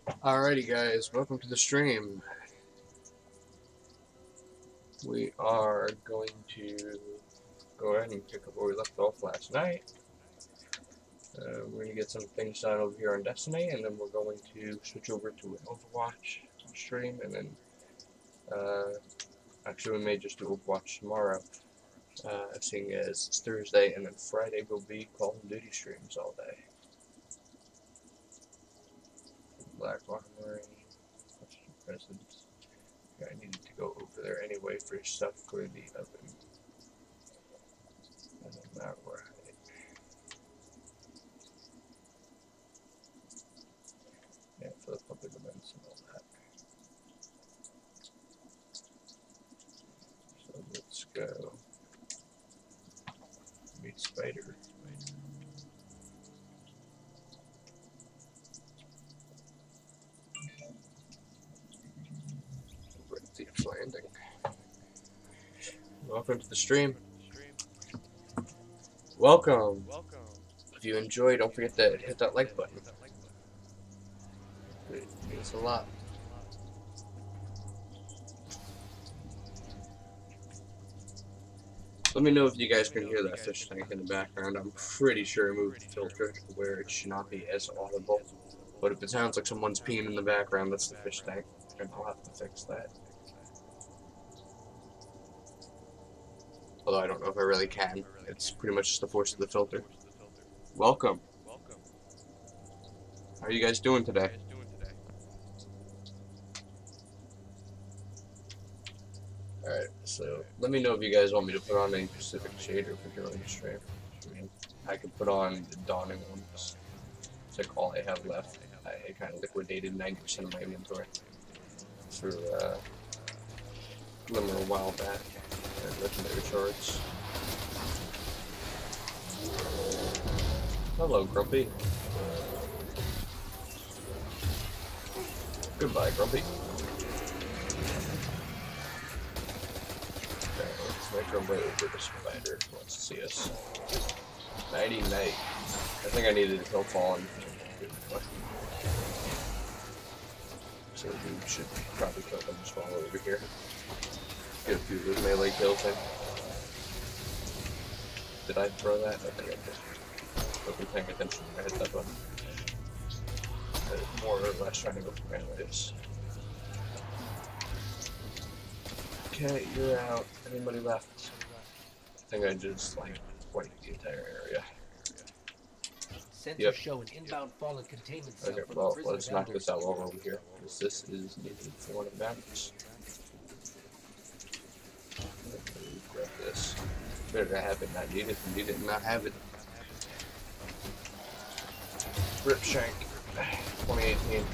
Alrighty guys, welcome to the stream. We are going to go ahead and pick up where we left off last night. We're going to get some things done over here on Destiny, and then we're going to switch over to an Overwatch stream, and then actually we may just do Overwatch tomorrow, seeing as it's Thursday, and then Friday will be Call of Duty streams all day. Black Armory, presents. I needed to go over there anyway for stuff for the oven. And then that right. Yeah, for the public events and all that. So let's go meet Spider. Thief's Landing. Welcome to the stream. Welcome. If you enjoyed, don't forget to hit that like button. It means a lot. Let me know if you guys can hear that fish tank in the background. I'm pretty sure I moved the filter to where it should not be as audible. But if it sounds like someone's peeing in the background, that's the fish tank. And I'll have to fix that. Although I don't know if I really can. It's pretty much just the force of the filter. Welcome. How are you guys doing today? Alright, so let me know if you guys want me to put on any specific shader for during the stream. I mean, I could put on the Dawning ones. It's like all I have left. I kind of liquidated 90% of my inventory for a little while back. Legendary shards. Hello, Grumpy. Goodbye, Grumpy. Okay, let's make our way over to Spider. Wants to see us. Nighty night. I think I needed to kill Fallen. So we should probably kill them as well over here. Get a few of those melee kills in. Did I throw that? I think I did. Wasn't paying attention when I hit that button. More or less trying to go for melees. Okay, you're out. Anybody left? I think I just like wiped the entire area. Sensors show an inbound fallen containment cell. Okay, well, let's knock this out while we're over here, because this is needed for one of the maps. Grab this. Better to have it, not need it, and need it and not have it. Rip Shank, 2018.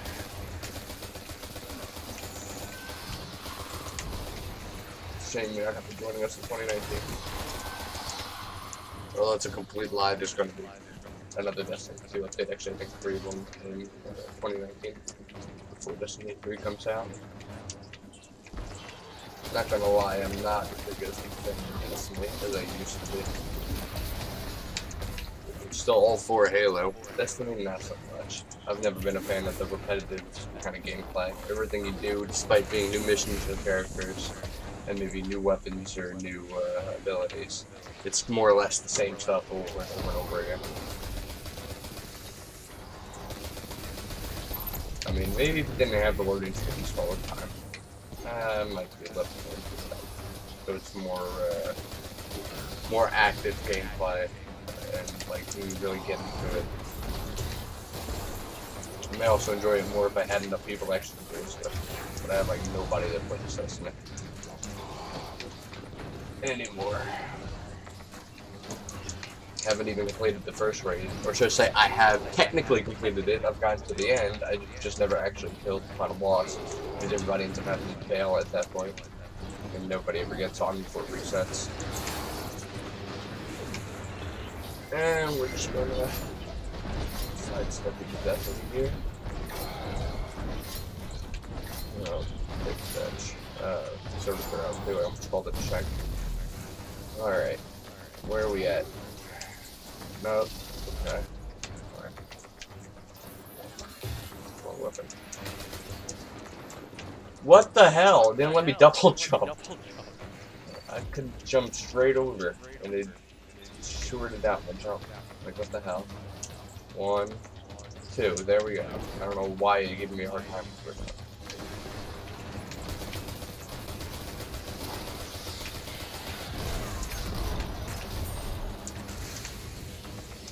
Shame you're not going to be joining us in 2019. Well, that's a complete lie. There's going to be another Destiny 2 update. Actually, I think 3 of them in 2019 before Destiny 3 comes out. Not gonna lie, I'm not the biggest fan of Destiny as I used to be. Still all for Halo. Destiny, not so much. I've never been a fan of the repetitive kind of gameplay. Everything you do, despite being new missions and characters, and maybe new weapons or new abilities, it's more or less the same stuff over and over and over again. I mean, maybe if it didn't have the loading screens all the time, might be less interesting. But it's more active gameplay, and like you really get into it. I may also enjoy it more if I had enough people actually doing stuff, but I have like nobody that plays Destiny anymore. Haven't even completed the first raid, or should I say I have technically completed it. I've gotten to the end, I just never actually killed the final boss. I did run into having to fail at that point, and nobody ever gets on before it resets. And we're just gonna sidestep into death over here. Oh, big fetch. Service around too, I almost called it a shank. Alright, where are we at? Nope. Okay. Alright. Well, weapon. What the hell? It didn't let me double jump. I could jump straight over, and it shorted out my jump. Like, what the hell? 1, 2, there we go. I don't know why it gave me a hard time for that.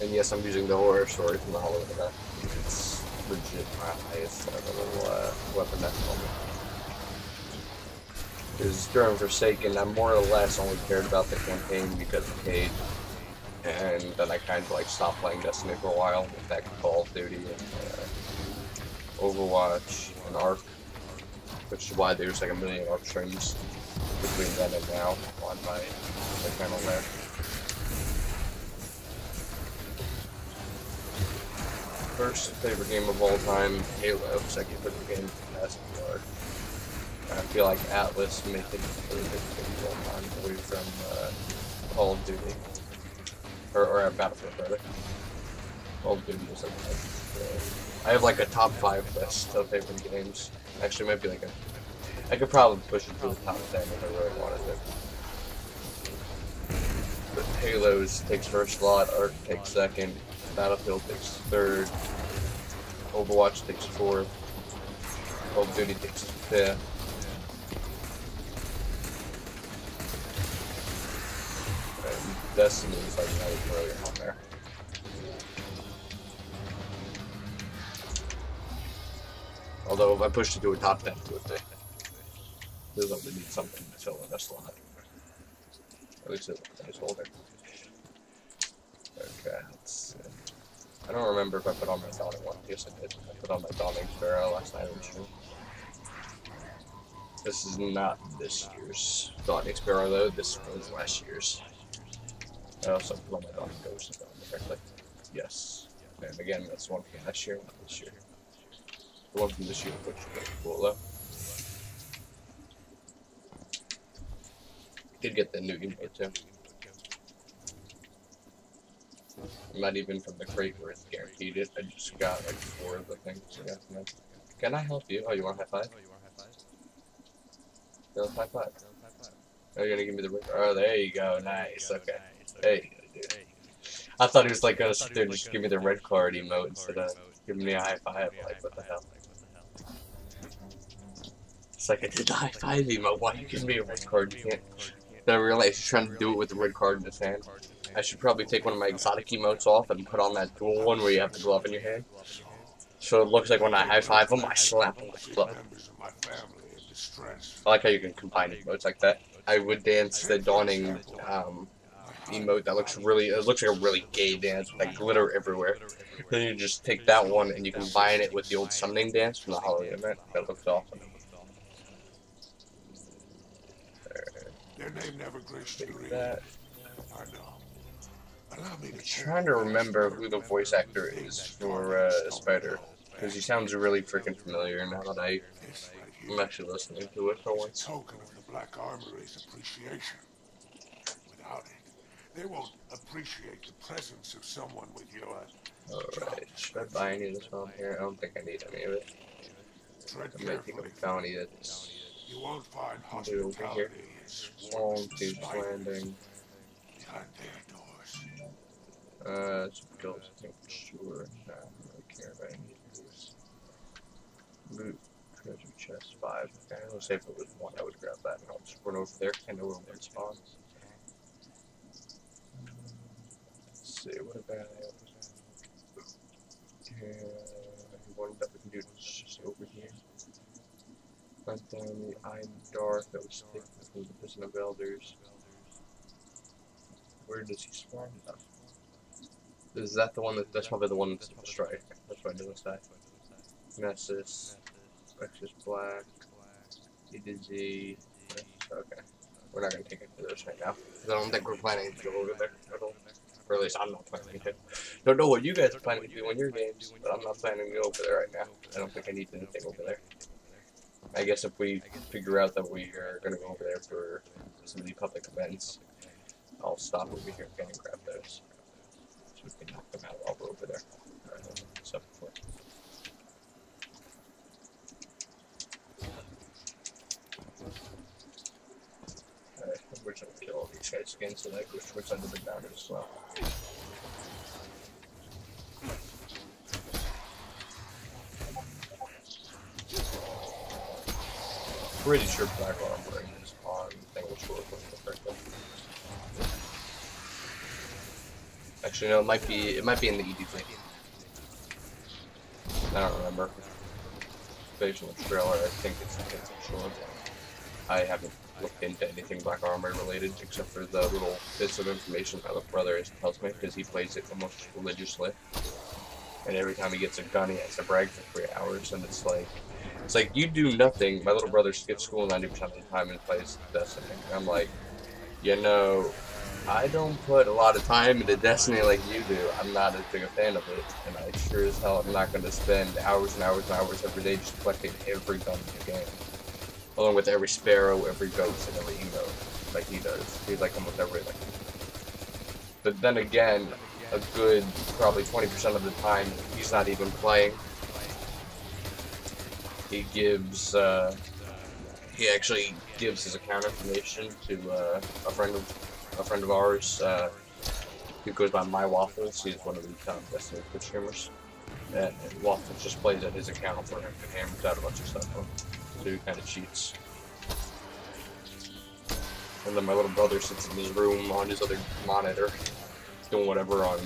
And yes, I'm using the horror story from the Hollow of the Dead. It's legit my highest level weapon at the moment. Because during Forsaken, I more or less only cared about the campaign because of Cade. And then I kind of like stopped playing Destiny for a while, went back to Call of Duty and Overwatch and Ark, which is why there's like a million Ark streams between then and now on my channel there. First favorite game of all time, Halo. Second favorite game, Basketball. I feel like Atlas may take the favorite game of all time away from Call of Duty. Or Battlefield, rather. Call of Duty is like I have like a top 5 list of favorite games. Actually, might be like I could probably push it to the top 10 if I really wanted to. But Halo's takes first slot, Ark takes second, Battlefield takes third, Overwatch takes fourth, Call of Duty takes fifth. Destiny is like not even really on there. Although if I pushed it to a top 10, it would be. There's like need something to fill in a slot. At least it looks nice holder. Okay, let's see. I don't remember if I put on my Dawning one. Yes, I did. I put on my Dawning Sparrow last night on stream. This is not this year's Dawning Sparrow though. This was last year's. I also put on my Dawning Ghost if I remember correctly. Yes. And again, that's one from last year, not this year. The one from this year, which is pretty cool though. Did get the new emote too. Not even from the crate where it's guaranteed it. I just got like 4 of the things. Yeah, no. Can I help you? Oh, you want a high five? Yeah, high five. Oh, you're gonna give me the red card? Oh, there you go. Nice. Okay. There you go, dude. I thought he was like gonna sit there and just give me the red card emote instead of giving me a high five. Like, what the hell? It's like I did the high five emote. Why are you giving me a red card? You can't. Then I realized he's trying to do it with the red card in his hand. I should probably take one of my exotic emotes off and put on that dual one where you have the glove in your hand. So it looks like when I high five him, I slap him with the glove. I like how you can combine emotes like that. I would dance the Dawning emote that looks really, it looks like a really gay dance with like glitter everywhere. Then you just take that one and you combine it with the old summoning dance from the Halloween event. That looks awesome. Their name never graced your ear. That. I know. Allow me to I'm trying to remember who the voice actor is for Spider, because he sounds really freaking familiar now that I'm actually listening to it for once. Token of the Black Armory's appreciation. Without it, they won't appreciate the presence of someone with your. Alright, should I buy any of this on here? I don't think I need any of it. I might take a bounty that's You won't find do over here. hospitality Long Tubes Landing. behind their doors. It's built, I think, for sure. I don't really care about any of these. Loot, treasure chest 5. Okay, let's say if it was 1, I would grab that and I'll just run over there. I know where one spawns. Let's see, what about one that we can do is just over here. Hunt down the Eye in the Dark that was taken from the Prison of Elders. Where does he spawn? Oh. Is that the one that's probably the one that's the strike? That's why I noticed that. Nessus, Vexus Black, E to Z. Okay. We're not gonna take into those right now. Because I don't think we're planning to go over there at all. Or at least I'm not planning to. Don't know what you guys are planning to do in your games, but I'm not planning to go over there right now. I don't think I need anything over there. I guess if we figure out that we are gonna go over there for some of the public events, I'll stop over here again and grab those. So we can knock them out while we're over there. So, in, so that goes towards under the boundary as well. Pretty sure Black Armory is on Single Shore correctly. Actually, no, it might be in the EDT. I don't remember. Based on the trailer, I think it's Shore. I haven't looked into anything Black Armory related except for the little bits of information my little brother tells me, because he plays it almost religiously. And every time he gets a gun, he has to brag for 3 hours, and it's like you do nothing. My little brother skips school 90% of the time and plays Destiny. And I'm like, you know, I don't put a lot of time into Destiny like you do. I'm not as big a fan of it, and I sure as hell am not going to spend hours and hours and hours every day just collecting every gun in the game. Along with every sparrow, every ghost, and every emote, like he does. He's like almost everything. But then again, a good probably 20% of the time, he's not even playing. He gives, he actually gives his account information to a friend of ours who goes by My Waffles. He's one of the top Destiny Twitch streamers. And Waffles just plays at his account for him and hammers out a bunch of stuff. So he kind of cheats. And then my little brother sits in his room on his other monitor, doing whatever on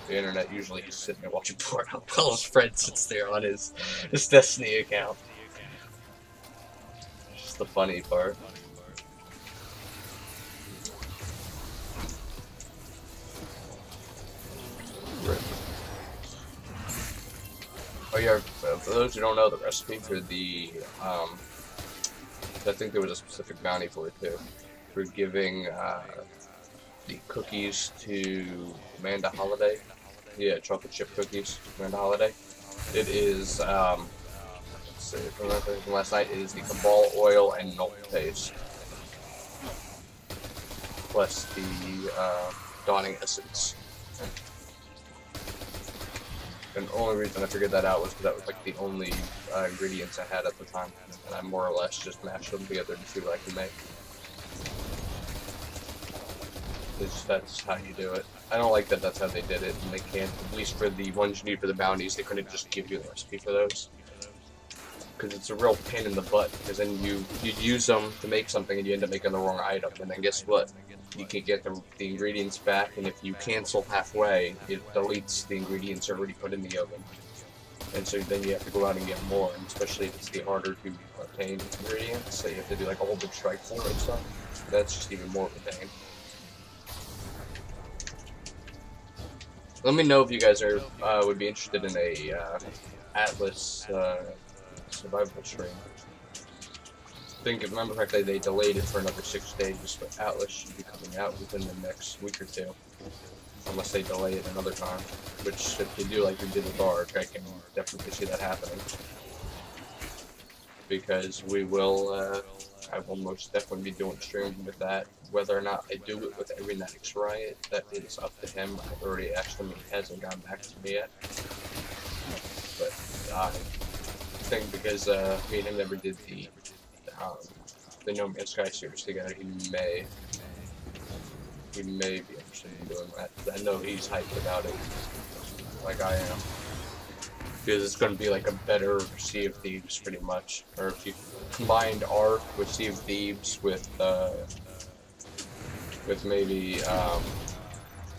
the internet. Usually he's sitting there watching porn while his friend sits there on his Destiny account. It's just the funny part. Oh yeah, for those who don't know, the recipe for the, I think there was a specific bounty for it too, for giving the cookies to Amanda Holiday. Yeah, chocolate chip cookies, Amanda Holiday. It is, let's see, from last night, it is the Cabal oil and milk paste, plus the Dawning Essence. And the only reason I figured that out was because that was like the only ingredients I had at the time, and I more or less just mashed them together to see what I can make. That's how you do it. I don't like that that's how they did it, and they can't, at least for the ones you need for the bounties, they couldn't just give you the recipe for those. Because it's a real pain in the butt, because then you'd use them to make something and you end up making the wrong item, and then guess what? You can get the ingredients back, and if you cancel halfway, it deletes the ingredients already put in the oven. And so then you have to go out and get more, and especially if it's the harder to obtain ingredients, so you have to do like a whole big strike for it and stuff. That's just even more of a pain. Let me know if you guys are would be interested in a Atlas survival stream. I think, if I remember correctly, they delayed it for another 6 days, but Atlas should be coming out within the next week or two. Unless they delay it another time. Which, if they do like we did with Ark, I can definitely see that happening. Because we will, I will most definitely be doing streams with that. Whether or not I do it with every next riot, that is up to him. I've already asked him, he hasn't gotten back to me yet. But I think because me and him never did the No Man's Sky series together, he may be interested in doing that. I know he's hyped about it, like I am. Because it's going to be like a better Sea of Thieves, pretty much. Or if you combined Ark with Sea of Thieves with maybe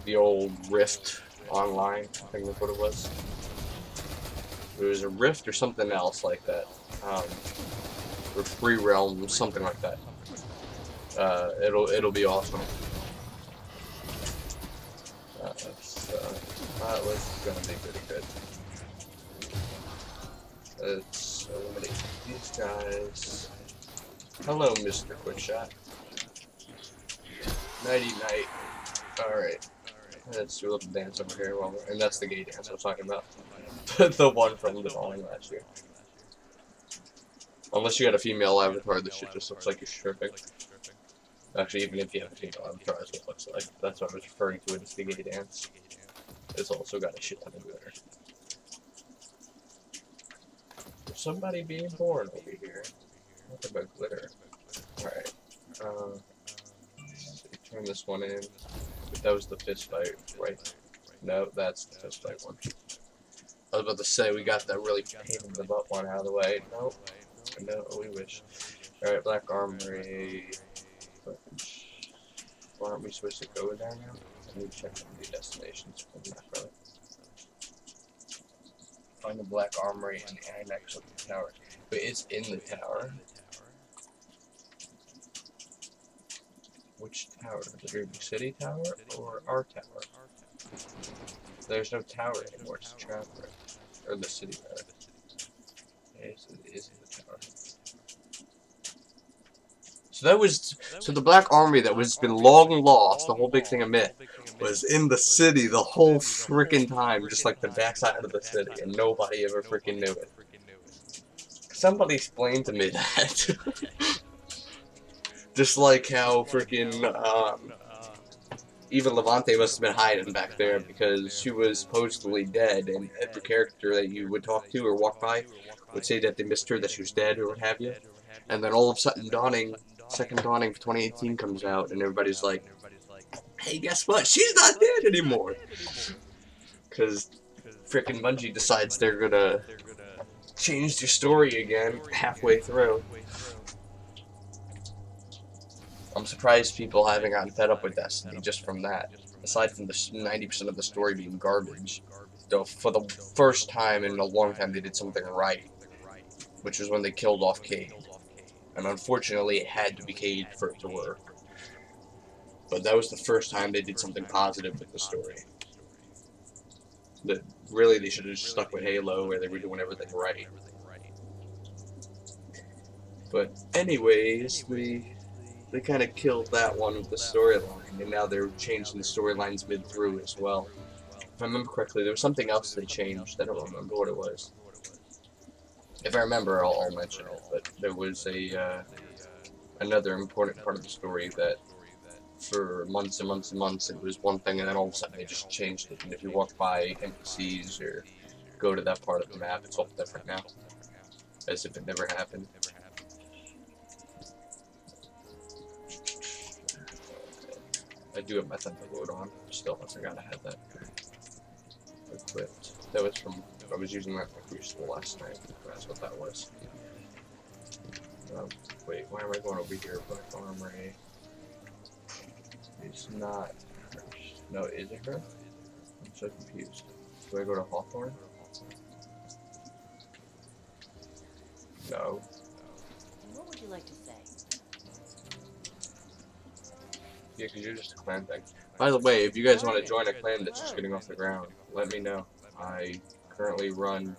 the old Rift Online, I think that's what it was. It was a Rift or something else like that. Or Free Realm, something like that. It'll be awesome. So that was gonna be pretty good. Let's eliminate these guys. Hello, Mr. Quickshot. Nighty night. Alright. Let's do a little dance over here. And that's the gay dance I was talking about. The one from the drawing last year. Unless you got a female avatar, this shit just looks like you're stripping. Actually, even if you have a female avatar, that's what it looks like. That's what I was referring to it as the gay dance. It's also got a shit ton of glitter. There's somebody being born over here. What about glitter? Alright. turn this one in. But that was the fist fight, right? No, that's the fist fight one. I was about to say, we got that really pain in the butt one out of the way. No, no, we wish. Alright, Black Armory. Why aren't we supposed to go there now? I need to check on the destinations from that road. Find the Black Armory and annex of the tower. But it's in the tower. Which tower? The Dream City Tower or our tower? There's no tower anymore, it's a trap, right? Or the city tower. Yes, it is in the tower. So the Black Army that was been long lost, the whole big thing of myth, was in the city the whole freaking time, just like the backside of the city, and nobody ever freaking knew it. Somebody explained to me that. Just like how freaking even Levante must have been hiding back there because she was supposedly dead, and every character that you would talk to or walk by would say that they missed her, that she was dead or what have you. And then all of a sudden, Second Dawning for 2018 comes out, and everybody's like, hey, guess what? She's not dead anymore! Because frickin' Bungie decides they're gonna change their story again halfway through. I'm surprised people haven't gotten fed up with Destiny just from that. Aside from the 90% of the story being garbage, though for the first time in a long time they did something right, which was when they killed off Cade. And unfortunately it had to be Cade for it to work. But that was the first time they did something positive with the story. That really they should have just stuck with Halo where they were doing everything right. But anyways, they kind of killed that one with the storyline, and now they're changing the storylines mid-through as well. If I remember correctly, there was something else they changed. I don't remember what it was. If I remember, I'll mention it. But there was another important part of the story that for months and months and months it was one thing, and then all of a sudden they just changed it. And if you walk by NPCs or go to that part of the map, it's all different now, as if it never happened. I do have my Thunderbolt on. Still, I forgot I had that equipped. That was from, I was using that for Crucible last night. That's what that was. Wait, why am I going over here? Black Armory. It's not her. No, is it her? I'm so confused. Do I go to Hawthorne? No. What would you like to say? Yeah, because you're just a clan thing. By the way, if you guys want to join a clan that's just getting off the ground, let me know. I currently run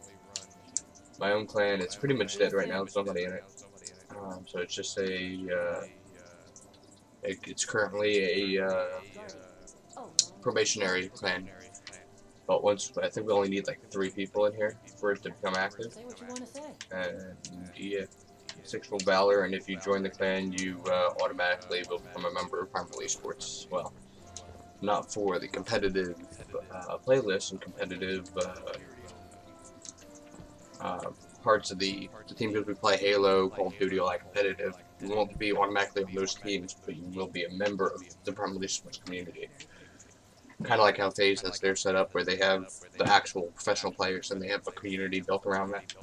my own clan. It's pretty much dead right now. There's nobody in it. So it's just it's currently a probationary clan. But I think we only need like 3 people in here for it to become active. Say what you want to say. And yeah. 6 full Valor, and if you join the clan, you automatically will become a member of Armory Esports as well. Not for the competitive playlist and competitive parts of the teams that we play Halo, Call of Duty, all that competitive. You won't be automatically on those teams, but you will be a member of the Armory Esports community. Kind of like how FaZe has their setup, where they have the actual professional players and they have a community built around that.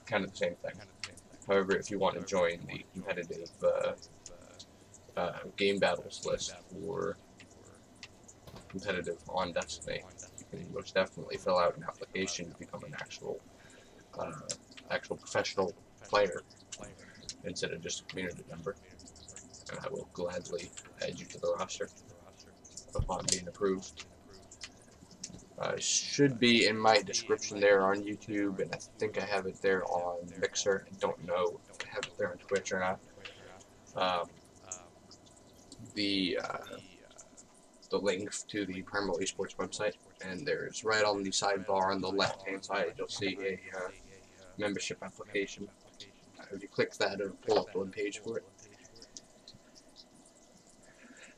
Kind of the same thing. However, if you want to join the competitive game battles list for competitive on Destiny, you can most definitely fill out an application to become an actual professional player instead of just a community member. And I will gladly add you to the roster upon being approved. Should be in my description there on YouTube, and I think I have it there on Mixer. I don't know if I have it there on Twitch or not. The link to the Armory Esports website, and there's right on the sidebar on the left-hand side, you'll see a membership application. If you click that, it'll pull up the web page for it.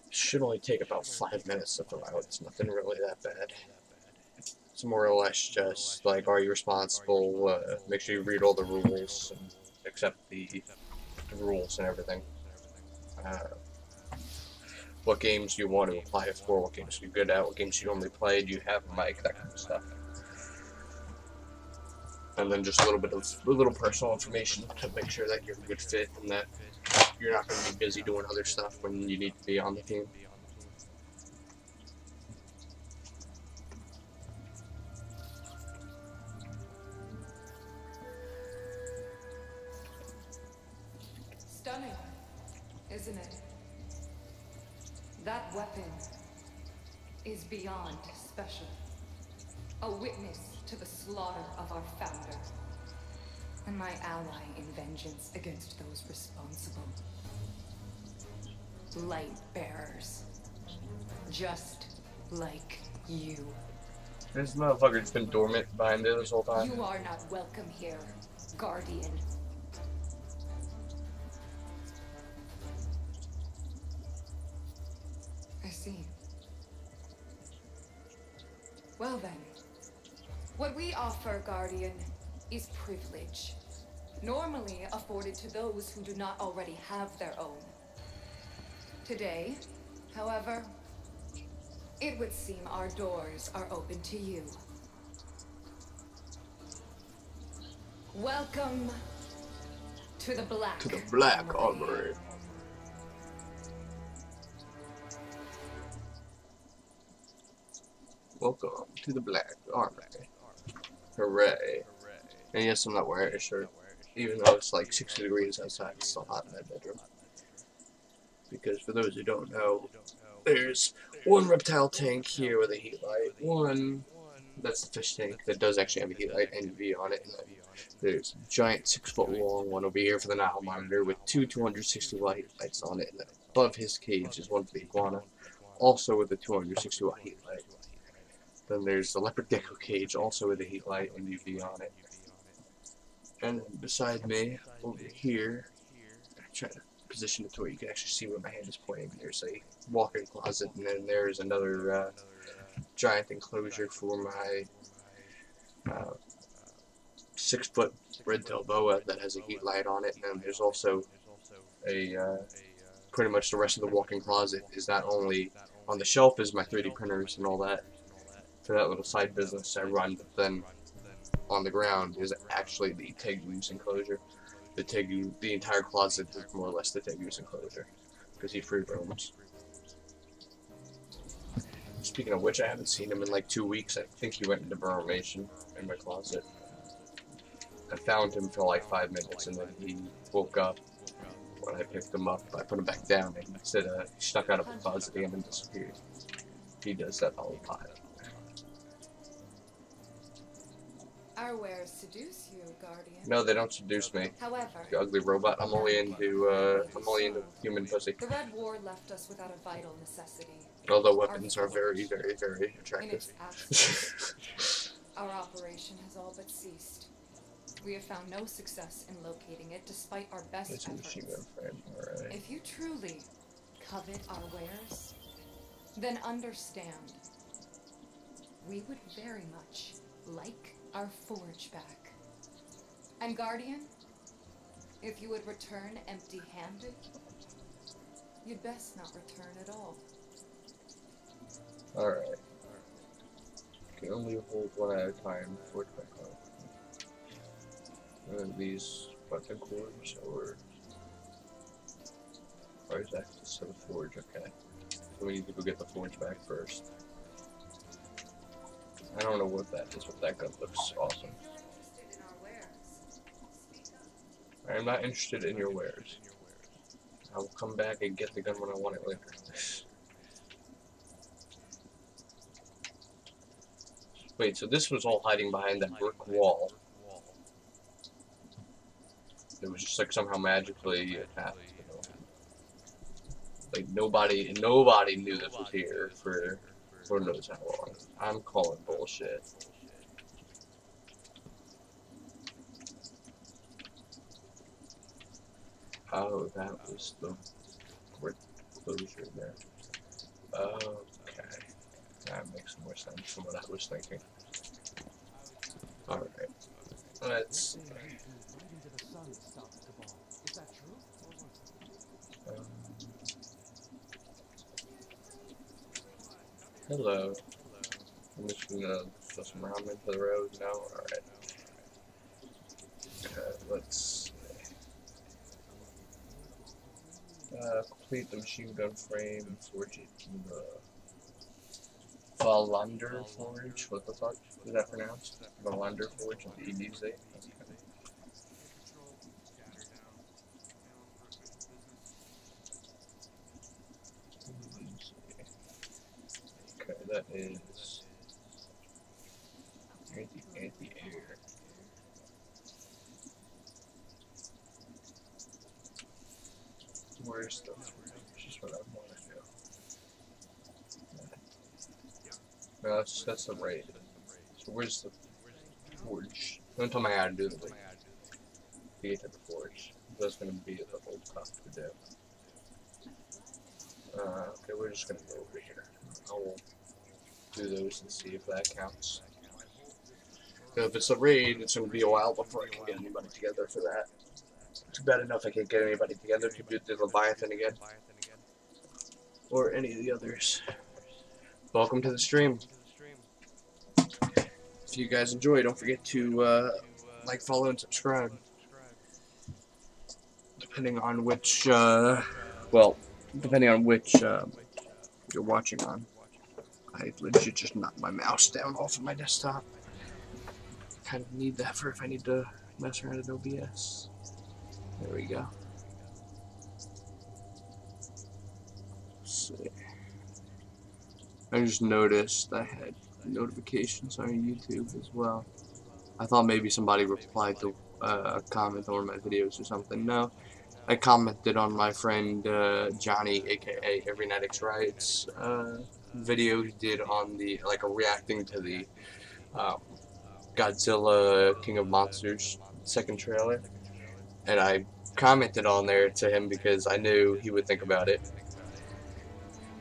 Should only take about 5 minutes to fill out. It's nothing really that bad. It's more or less just like, are you responsible? Make sure you read all the rules and accept the rules and everything. what games you want to apply it for, what games you're good at, what games you normally play, do you have a mic, that kind of stuff. And then just a little personal information to make sure that you're a good fit and that you're not going to be busy doing other stuff when you need to be on the team. Stunning, isn't it? That weapon is beyond special. A witness to the slaughter of our founder. And my ally in vengeance against those responsible. Light bearers. Just like you. This motherfucker's been dormant behind it this whole time. You are not welcome here, Guardian. I see. Well then, what we offer, Guardian, is privilege. Normally afforded to those who do not already have their own. Today, however, it would seem our doors are open to you. Welcome to the Black. To the Black Armory. Welcome to the Black Armory. Hooray. And yes, I'm not wearing a shirt. Even though it's like 60 degrees outside, it's still hot in that bedroom. Because for those who don't know, there's one reptile tank here with a heat light. One, that's the fish tank that does actually have a heat light and UV on it. And then there's a giant 6-foot long one over here for the Nile monitor with two 260 watt heat lights on it. And then above his cage is one for the iguana, also with a 260 watt heat light. Then there's the leopard gecko cage, also with a heat light and UV on it. And beside me, over here, I try to position it to where you can actually see where my hand is pointing. There's a walk-in closet, and then there's another giant enclosure for my 6-foot red-tailed boa that has a heat light on it. And then there's also a pretty much the rest of the walk-in closet is not only on the shelf is my 3D printers and all that for that little side business I run, but then on the ground is actually the Tegu's enclosure. The Tegu, the entire closet is more or less the Tegu's enclosure, because he free roams. Speaking of which, I haven't seen him in like 2 weeks. I think he went into burrowation in my closet. I found him for like 5 minutes, and then he woke up. When I picked him up, I put him back down, and he said he stuck out of the closet again and disappeared. He does that all the time. Our wares seduce you, Guardian. No, they don't seduce me. However, You ugly robot. I'm only into human pussy. the Red War left us without a vital necessity. Although weapons are very, very, very In attractive. its absence, our operation has all but ceased. We have found no success in locating it, despite our best It's a machine gun efforts. frame, alright. If you truly covet our wares, then understand we would very much like our forge back. And Guardian, if you would return empty-handed, you'd best not return at all. Alright. Can only hold one at a time. Forge back on. These button cords, or is that just the forge? Okay. So we need to go get the forge back first. I don't know what that is, but that gun looks awesome. I am not interested in your wares. I will come back and get the gun when I want it later. Wait, so this was all hiding behind that brick wall. It was just like somehow magically it happened, you know? Like nobody knew this was here for Lord knows how long. I'm calling bullshit. Oh, that was the brick closure there. Okay. That makes more sense from what I was thinking. Alright. Let's see. Hello. I'm just gonna throw some ramen into the road now. Alright. Let's complete the machine gun frame, forge it in the Valander forge. What the fuck is that pronounced? Valander forge of the EDZ. Okay, that is anti-air. Where's the forge? Just what I want to do. No, that's the raid. So where's the forge? Don't tell me how to do the raid. To get to the forge. That's gonna be the whole tough to do. Okay, we're just gonna go over here. I'll do those and see if that counts. So if it's a raid, it's gonna be a while before I can get anybody together for that. It's bad enough I can't get anybody together to do the Leviathan again. Or any of the others. Welcome to the stream. If you guys enjoy, don't forget to like, follow, and subscribe. Depending on which, depending on which you're watching on. I legit just knocked my mouse down off of my desktop. Kind of need that for if I need to mess around in OBS. There we go. Let's see. I just noticed I had notifications on YouTube as well. I thought maybe somebody replied to a comment on my videos or something. No, I commented on my friend Johnny, aka Every Night X Rights, video he did on the reacting to the Godzilla King of Monsters second trailer, and I commented on there to him because I knew he would think about it.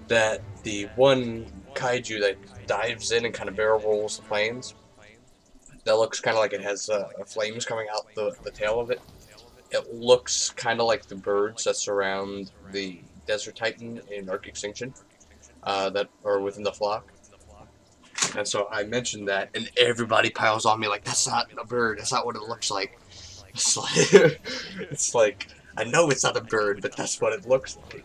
That the one kaiju that dives in and kind of barrel rolls the planes, that looks kind of like it has flames coming out the tail of it. It looks kind of like the birds that surround the Desert Titan in Arc Extinction, that are within the flock. And so I mentioned that, and everybody piles on me like, that's not a bird, that's not what it looks like. It's like, I know it's not a bird, but that's what it looks like.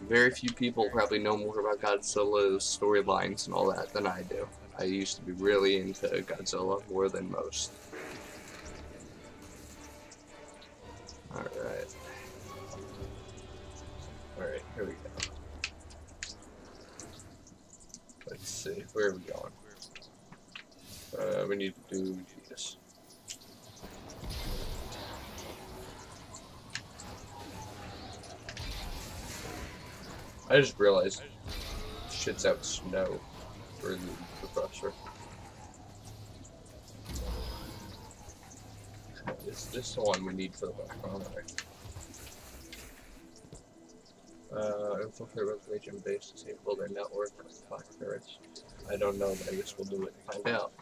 Very few people probably know more about Godzilla's storylines and all that than I do. I used to be really into Godzilla more than most. Alright. Alright, here we go. Let's see, where are we going? We need to do this. I just realized shit's out snow for the professor. Is this the one we need for the background? Infiltrate Revelation base, disable their network, black ferrets. I don't know, but I guess we'll do it and find out.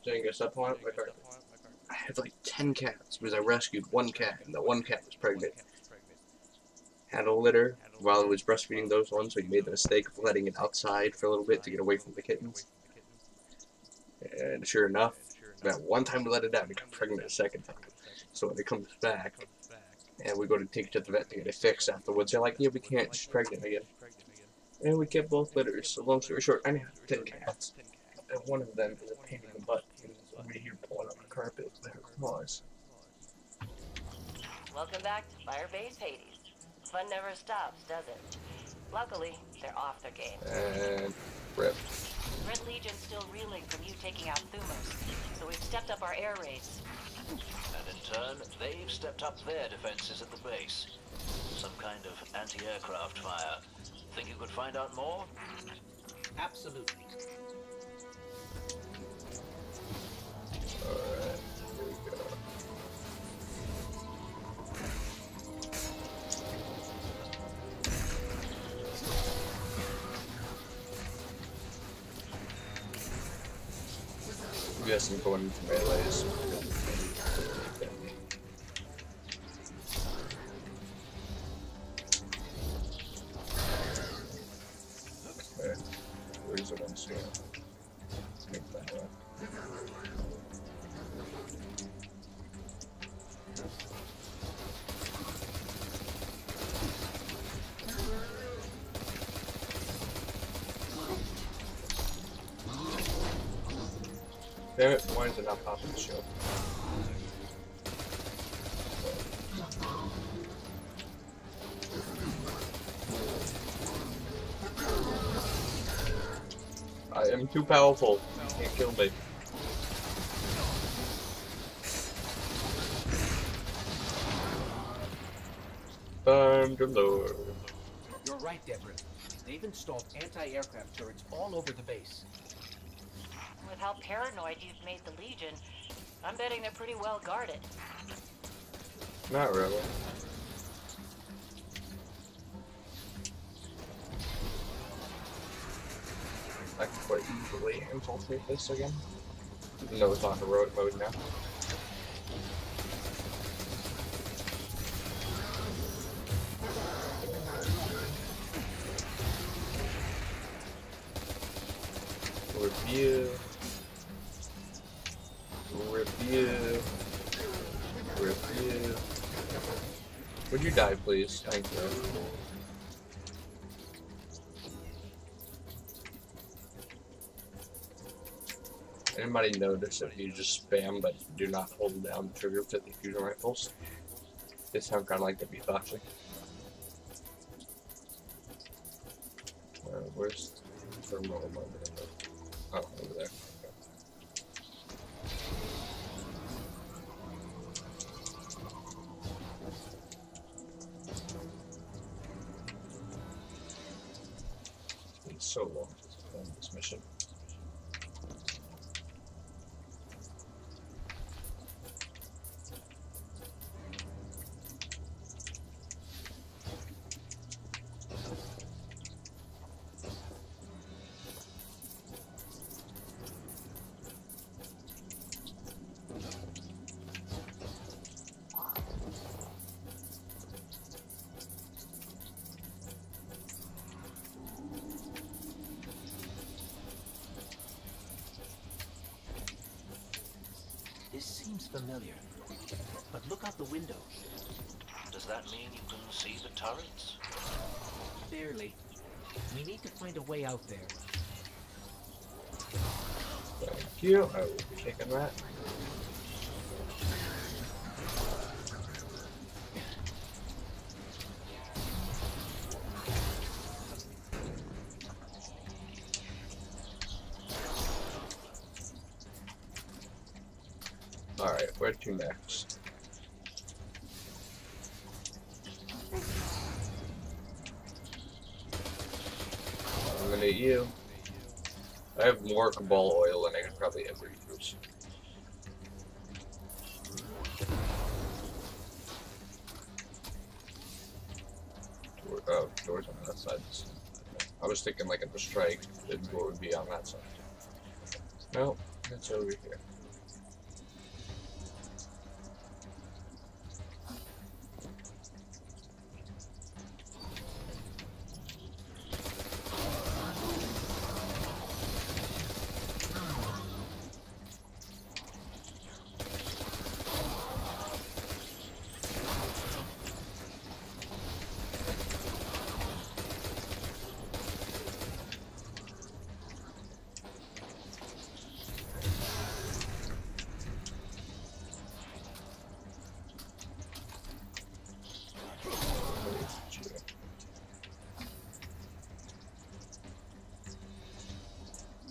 Did I get that point? I had like 10 cats because I rescued one cat, and that one cat was pregnant. Had a litter while I was breastfeeding those ones, so he made the mistake of letting it outside for a little bit to get away from the kittens. And sure enough, that one time we let it out, it got pregnant a second time. So when it comes back, and we go to take it to the vet to get it fixed afterwards, they're like, yeah, we can't, she's pregnant again. And we kept both litters, so long story short, I have 10 cats. And one of them is a pain in the butt, and is over here pulling on the carpet with her claws. Welcome back to Firebase Hades. Fun never stops, does it? Luckily, they're off their game. And rip. Red Legion's still reeling from you taking out Thumos, so we've stepped up our air raids. And in turn, they've stepped up their defenses at the base. Some kind of anti-aircraft fire. Think you could find out more? Absolutely. Alright, here we go. I guess I'm going into melees. Damn it, why is it not popping the show? I am too powerful. You can't kill me. Thunderlord. You're right, Deborah. They've installed anti-aircraft turrets all over the base. With how paranoid you've made the Legion, I'm betting they're pretty well guarded. Not really. I can quite easily infiltrate this again. Even though it's on heroic mode now. Review. Would you die, please? Thank you. Anybody notice if you just spam but do not hold down the trigger to the fusion rifles? They sound kind of like they'd be toxic. Where's the thermal mode? Oh, over there. It's been so long since I've done this mission. This seems familiar. But look out the window. Does that mean you can see the turrets? Barely. We need to find a way out there. Thank you. I will be taking that. Alright, where to next? I'm gonna eat you. I have more Cabal oil than I could probably ever use. Oh, doors on that side. I was thinking like at the strike, the door would be on that side. No, it's over here.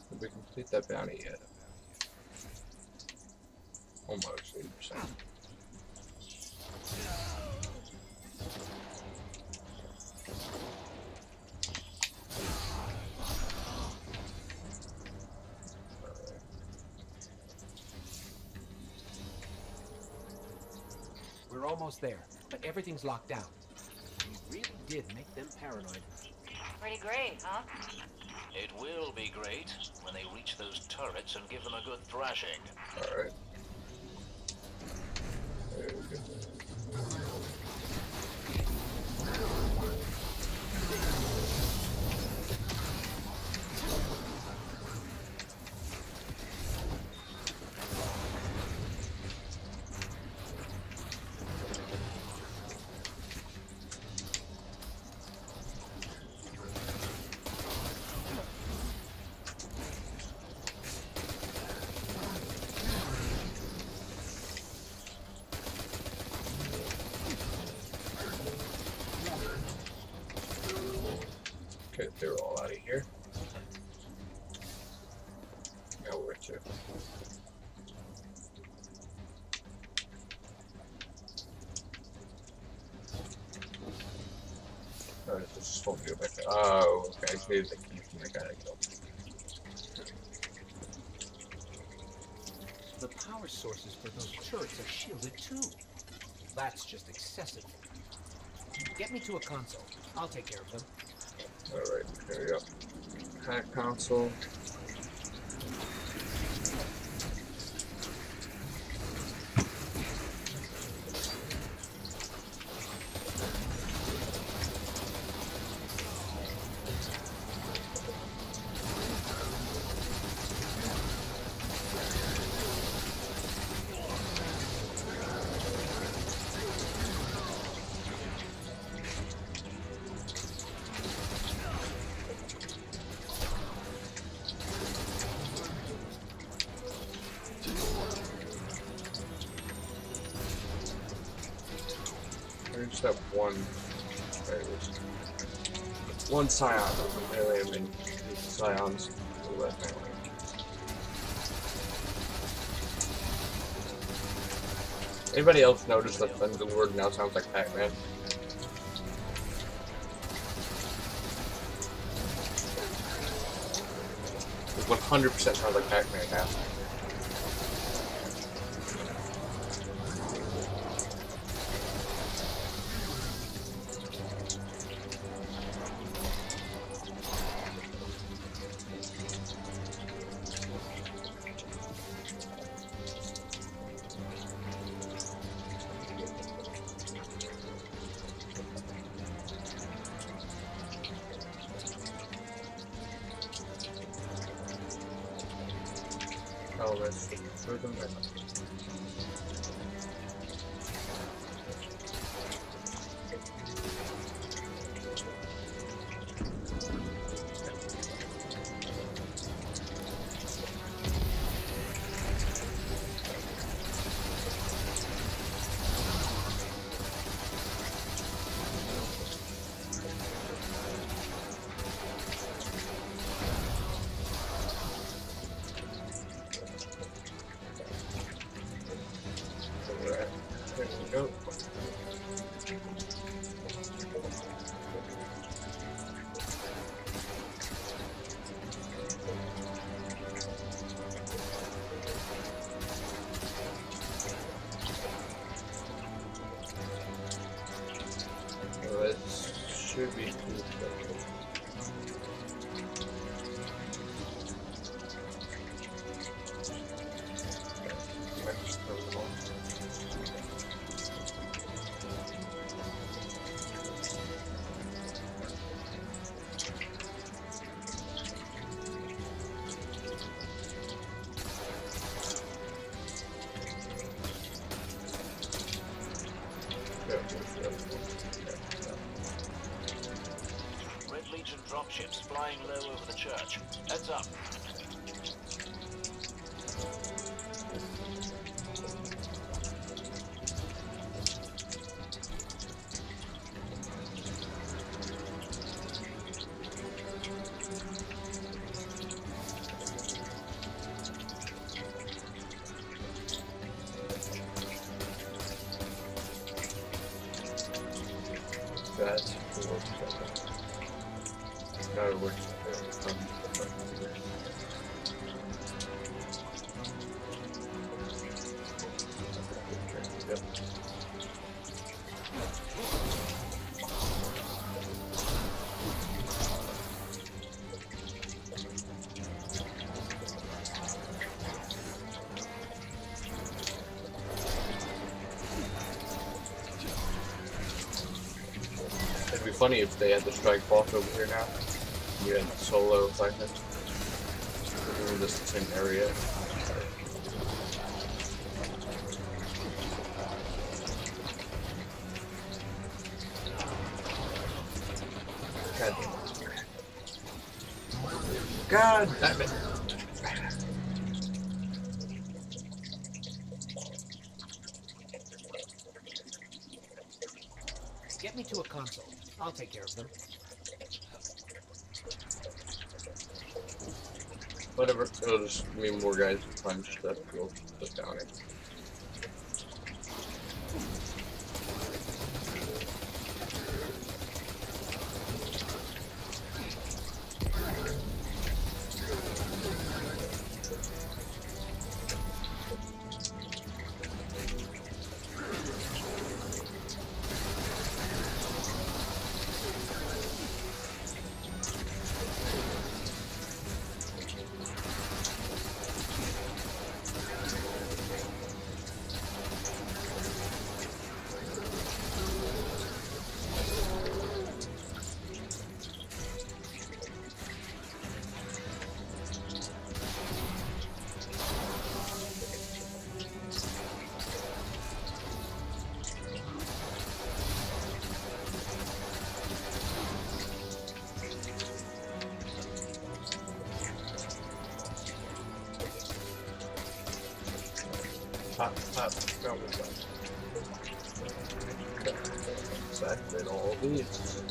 Did we complete that bounty yet? Almost 80%. We're almost there, but everything's locked down. We really did make them paranoid. Pretty great, huh? It will be great when they reach those turrets and give them a good thrashing. Alright. Very good. Okay, they're all out of here. Now where to? Alright, let's just hopefully go back there. Oh, okay, maybe they can make that guy go. The power sources for those turrets are shielded too. That's just excessive. Get me to a console. I'll take care of them. Alright, there we go. Hack console. I just have one. There it is. One scion. Really, I mean, scions. Anybody else notice that the word now sounds like Pac-Man? It 100% sounds like Pac-Man now. Oh, let's throw them back. There we go. Well, this should be cool. Red Legion dropships flying low over the church. Heads up. That's cool. Now it works. Yep. It'd be funny if they had the strike boss over here now. You had solo fighting. We're in just the same area. God damn it. Get me to a console. I'll take care of them. Whatever. It'll just mean more guys punch the bounty. Pop, go with that. Activate all these.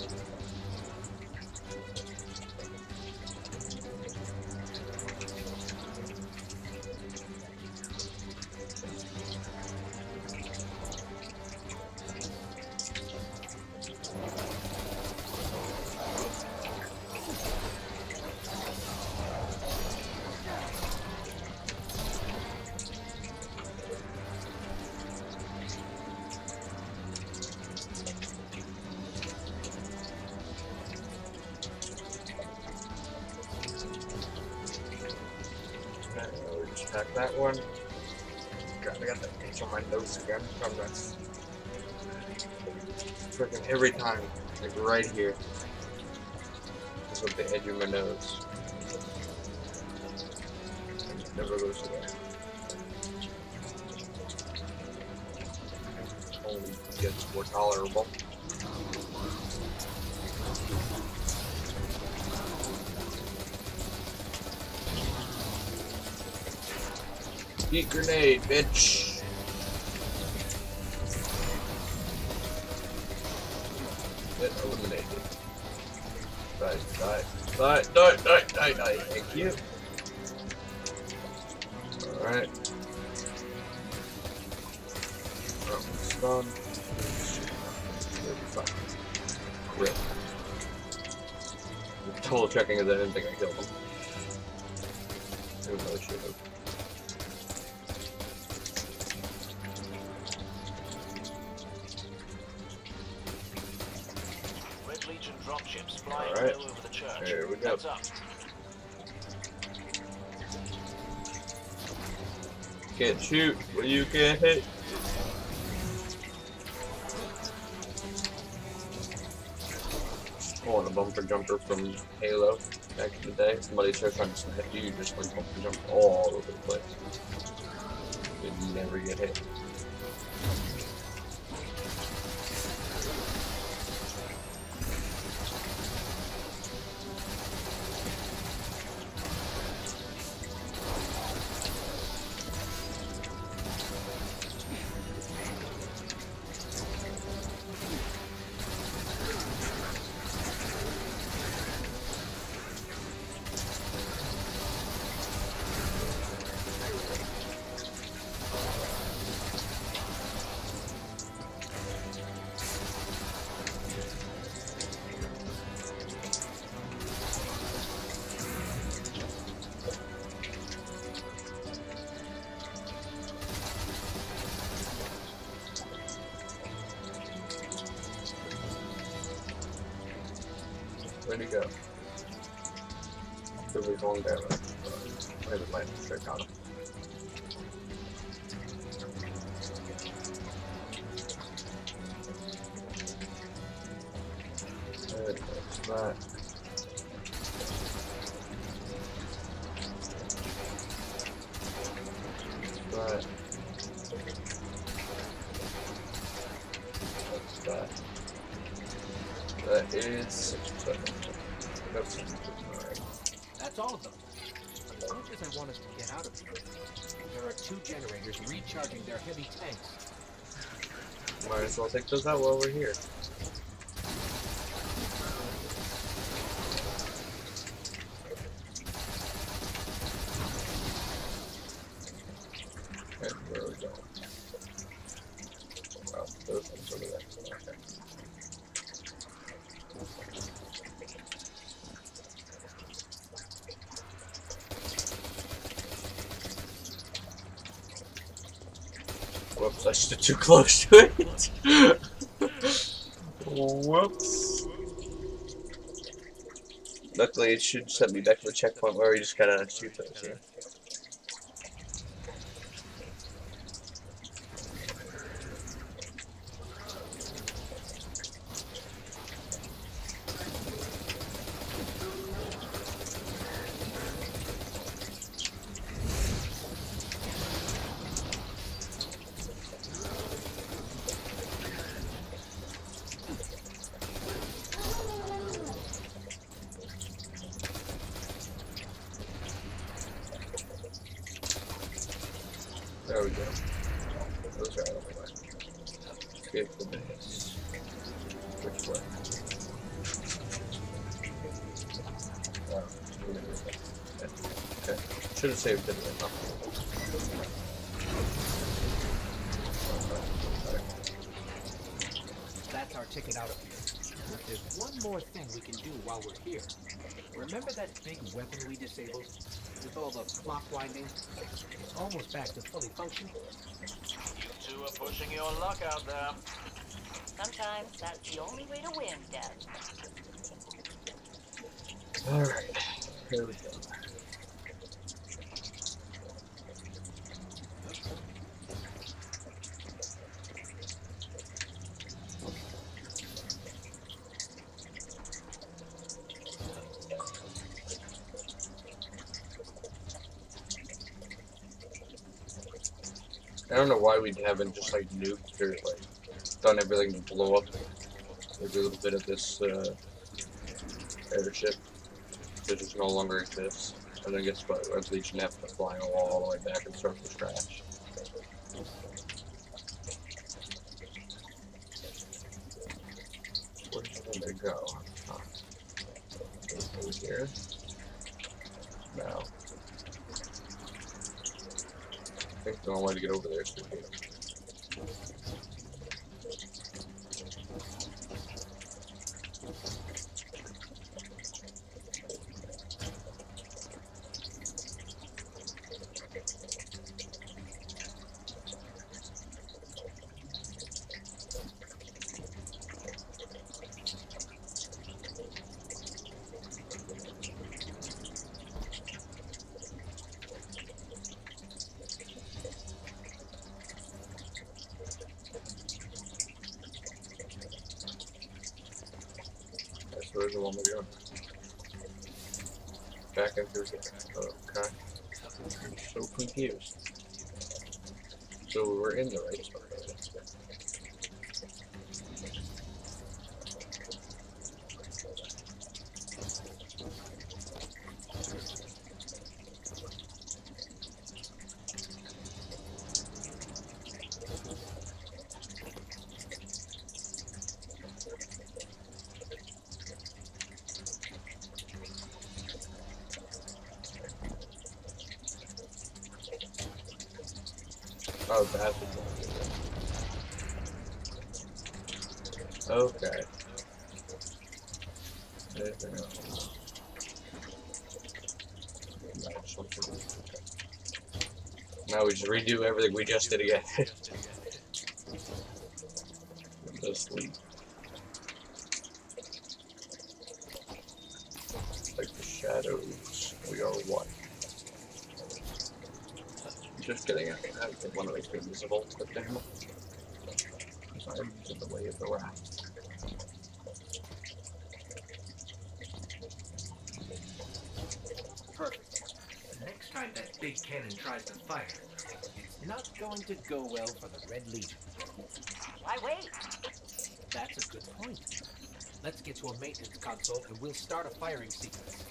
Pack that one. God, I got that itch on my nose again from this. Freaking every time, like right here. Just with the edge of my nose. It never goes away. Only gets more tolerable. Heat grenade, bitch! Get eliminated. Die. Thank you. Alright. Stun. Rip. Total checking is I didn't think I killed him. Even though I should have. Dropships flying Alright. over the church. There we go. Heads up. Can't shoot, but you can't hit. Oh, and a bumper jumper from Halo back in the day. Somebody started trying to snipe you, you just went bumper jump all over the place. You'd never get hit. Where'd he go? Could be going down. Maybe might check on him. There's that. That. That's that. That is 6%. That's alright. That's all of them. As much as I want us to get out of here, there are 2 generators recharging their heavy tanks. Might as well take those out while we're here. Whoops, I stood too close to it. Whoops. Luckily, it should set me back to the checkpoint where we just gotta shoot those here. There we go. Those are out of the way. Get the base. Which way? Oh, okay. Should have saved it. Huh? That's our ticket out of here. But there's one more thing we can do while we're here. Remember that big weapon we disabled? With all the clock winding? It's almost back to fully functioning. You two are pushing your luck out there. Sometimes that's the only way to win, Dad. Alright, here we go. I don't know why we haven't just like nuked or like done everything to blow up like a little bit of this airship that just no longer exists. And then gets at least you have to fly all the way back and start from scratch. Where's it gonna go? Huh. Over here. No. I think the only way to get over there is through here. Where's the one we're going? Back in through here. Okay. I'm so confused. So we're in the right spot. Oh, that's okay. Anything else? Now we just redo everything we just did again. Just sleep. Like the shadows, we are one. Just kidding, I didn't want to make me visible, but damn it. I'm in the way of the raft. Perfect. Next time that big cannon tries to fire, it's not going to go well for the Red Legion. Why wait? That's a good point. Let's get to a maintenance console and we'll start a firing sequence.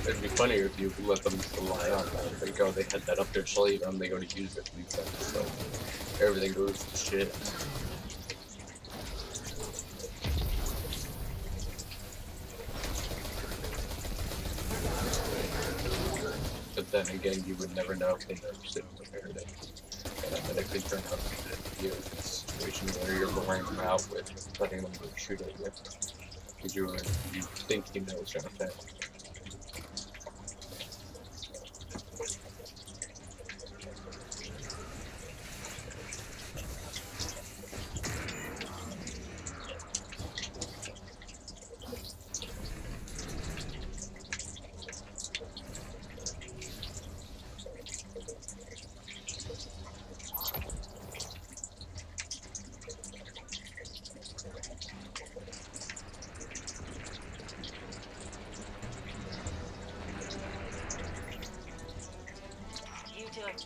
It'd be funnier if you let them rely on that. They go, they had that up their sleeve, and they go to use it to defend, so everything goes to shit. But then again, you would never know if they noticed it and prepared it. And then it could turn out to be a situation where you're blowing them out with letting them shoot at you. Because you think you know it's gonna fail.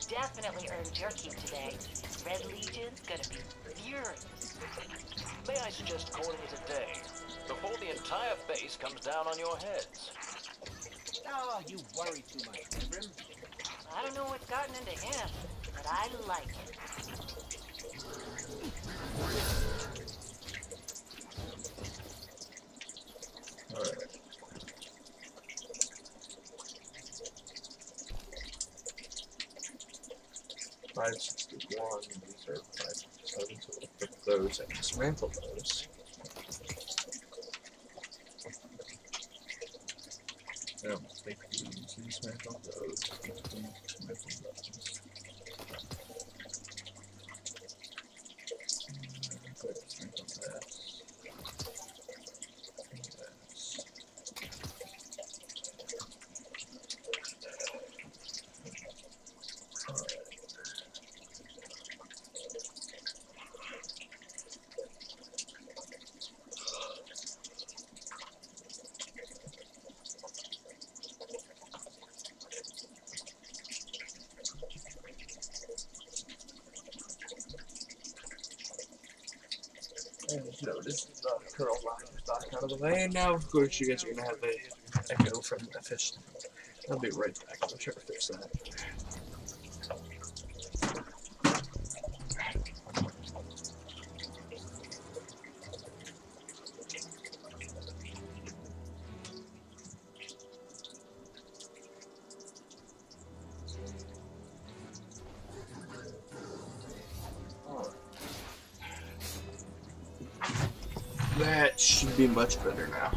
definitely earned your keep today. Red Legion's gonna be furious. May I suggest calling it a day, before the entire base comes down on your heads? Oh, you worry too much, Grim. I don't know what's gotten into him, but I like it. Alright. $561, these are 557, so we'll put those and dismantle those. No, take these, dismantle those, dismantle those. Good, dismantle this. And notice the curl line is back out of the way, and now of course you guys are gonna have a echo from Ep50. I'll be right back. I'm trying to fix that. That should be much better now.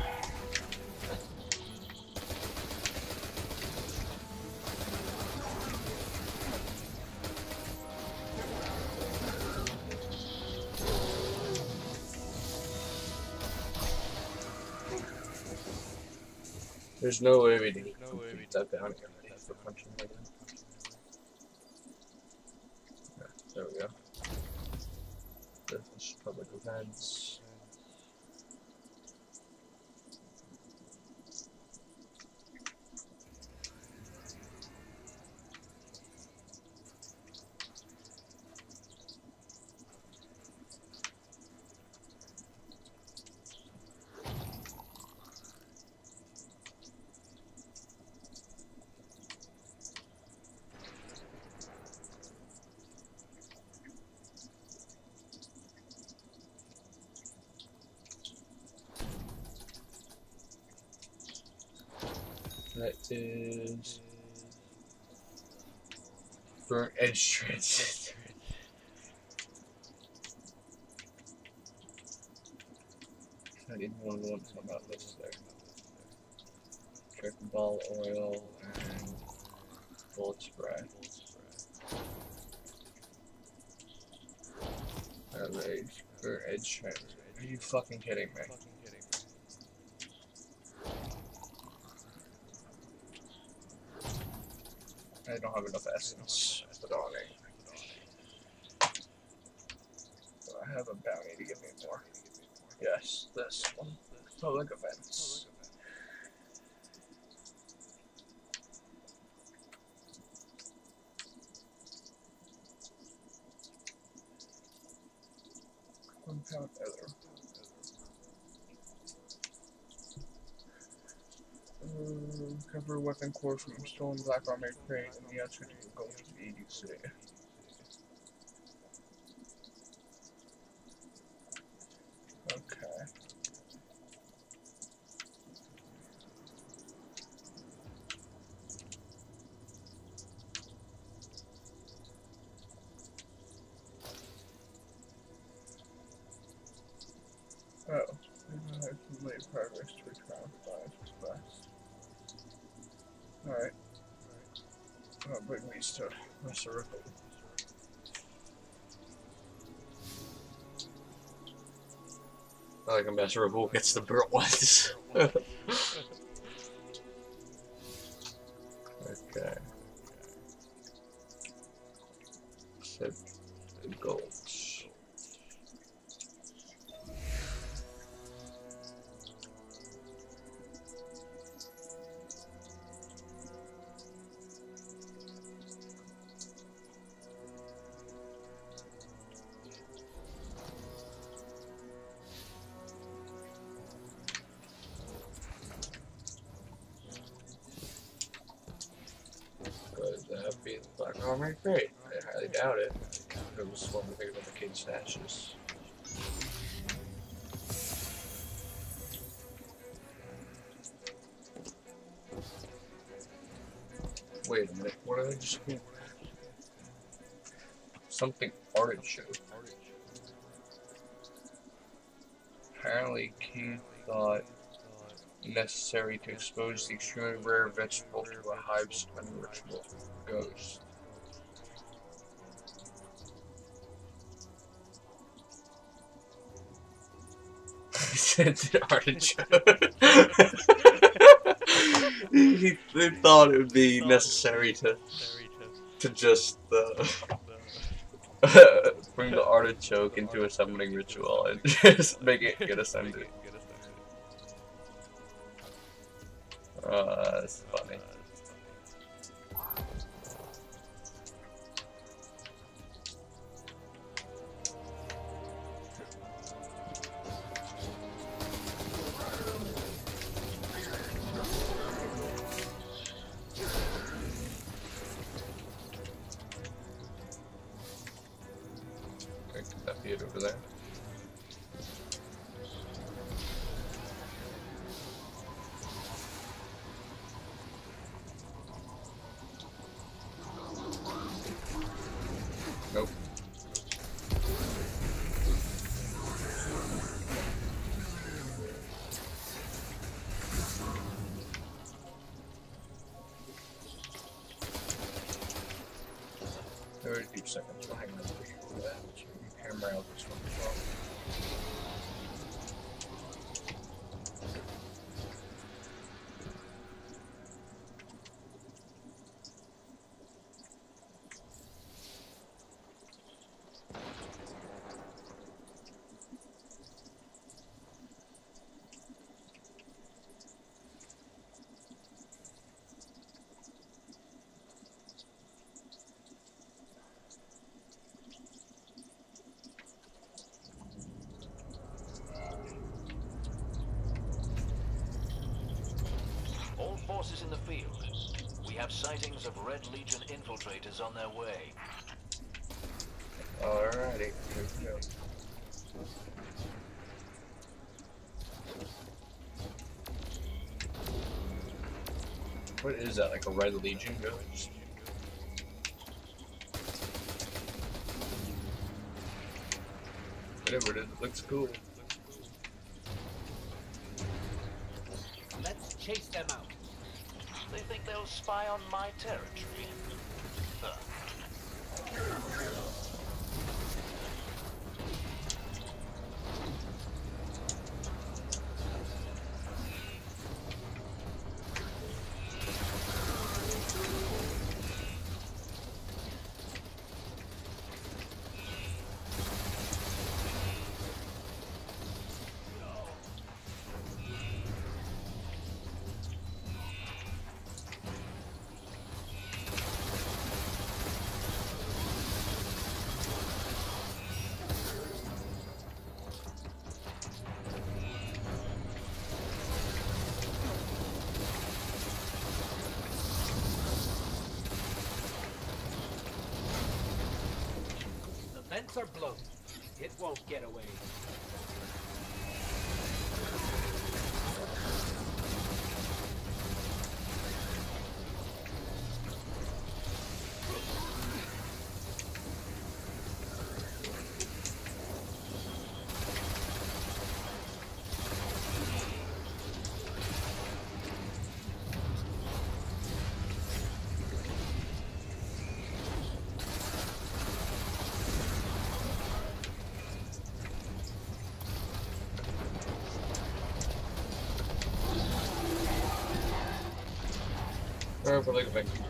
There's no way we didn't complete that down here for punching like that. Yeah, there we go. This is public events. That is burnt edge transit. I didn't want to come out this there. Trick ball oil and bullet spray. Burnt edge transit. Are you fucking kidding me? I don't have enough essence to put on it. So I have a bounty to give me more. Yes, this one. Public events. Compound other. Cover weapon core from stolen black armory crate and the outfit will go to the EDC. Okay. Oh, we have complete progress to return 5 quests. Alright. I'll bring these to Mr. Ripple. I like a Master Ripple gets the burnt ones. Okay. Set the goals. armor? Great. I highly doubt it. It was one of the things about the kid's stashes. Wait a minute, what did I just do? Something artichoke. Apparently, Keith thought necessary to expose the extremely rare vegetable to a hive's unritual ghost. Scented artichoke. They thought it would be necessary to just bring the artichoke into a summoning ritual and just make it get ascended. That's funny. Could that be it over there? Nope. Very deep seconds behind that. Hammer out this one as well. All forces in the field. We have sightings of Red Legion infiltrators on their way. Alrighty, here we go. What is that, like a Red Legion ghost? Whatever it is, it looks cool. Let's chase them out. They think they'll spy on my territory. Huh. Vents are blown. It won't get away. Or for like a victory.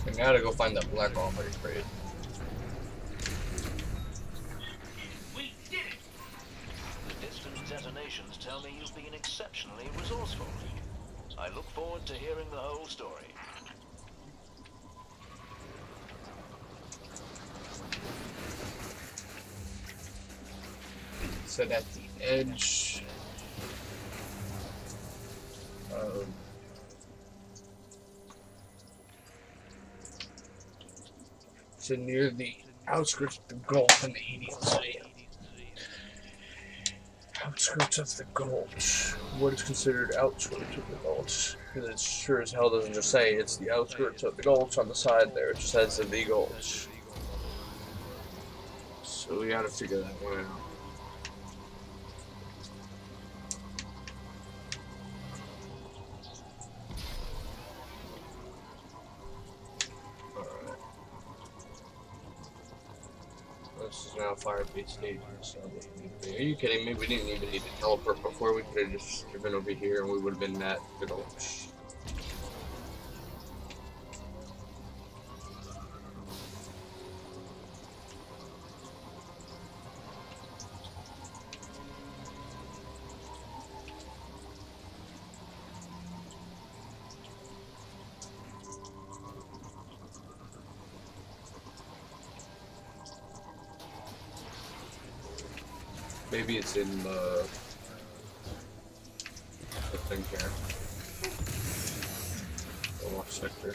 I gotta go find that black armory crate. We did it! The distant detonations tell me you've been exceptionally resourceful. I look forward to hearing the whole story. So at the edge of so near the outskirts of the Gulf and the EDZ. Outskirts of the Gulch. What is considered outskirts of the Gulch? Because it sure as hell doesn't just say it's the outskirts of the Gulch on the side there. It just says the Gulch. So we gotta figure that one out. Alright. This is now Firebase Station, so are you kidding me? We didn't even need to teleport before. We could have just driven over here and we would have been at the Gulch. Maybe it's in the thing here. The lost sector.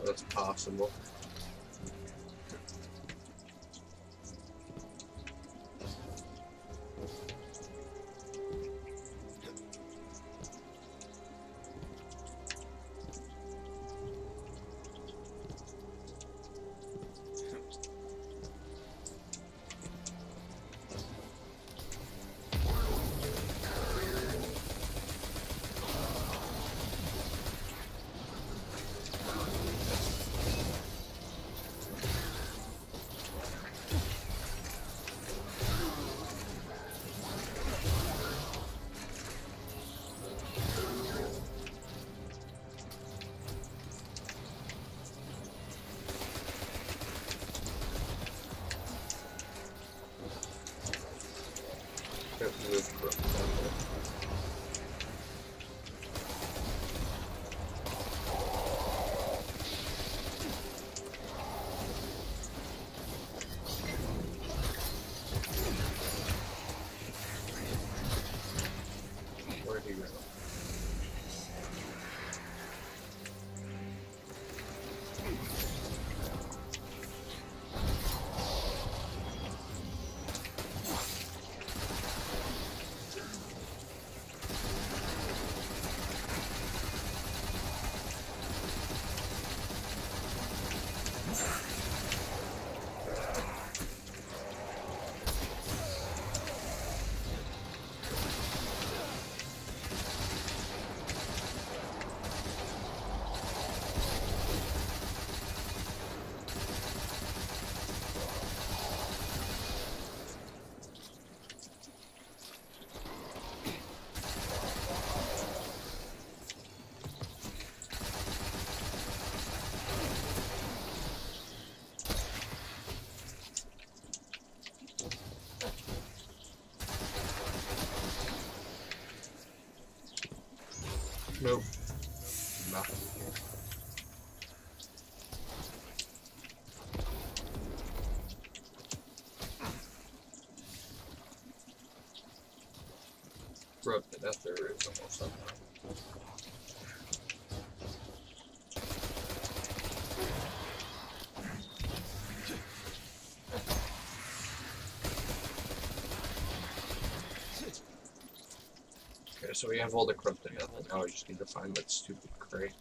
That's possible. Where'd he go? Nope. Nothing. Broke to death there is almost something. Okay, so we have all the corrupted death, and now we just need to find that stupid crate.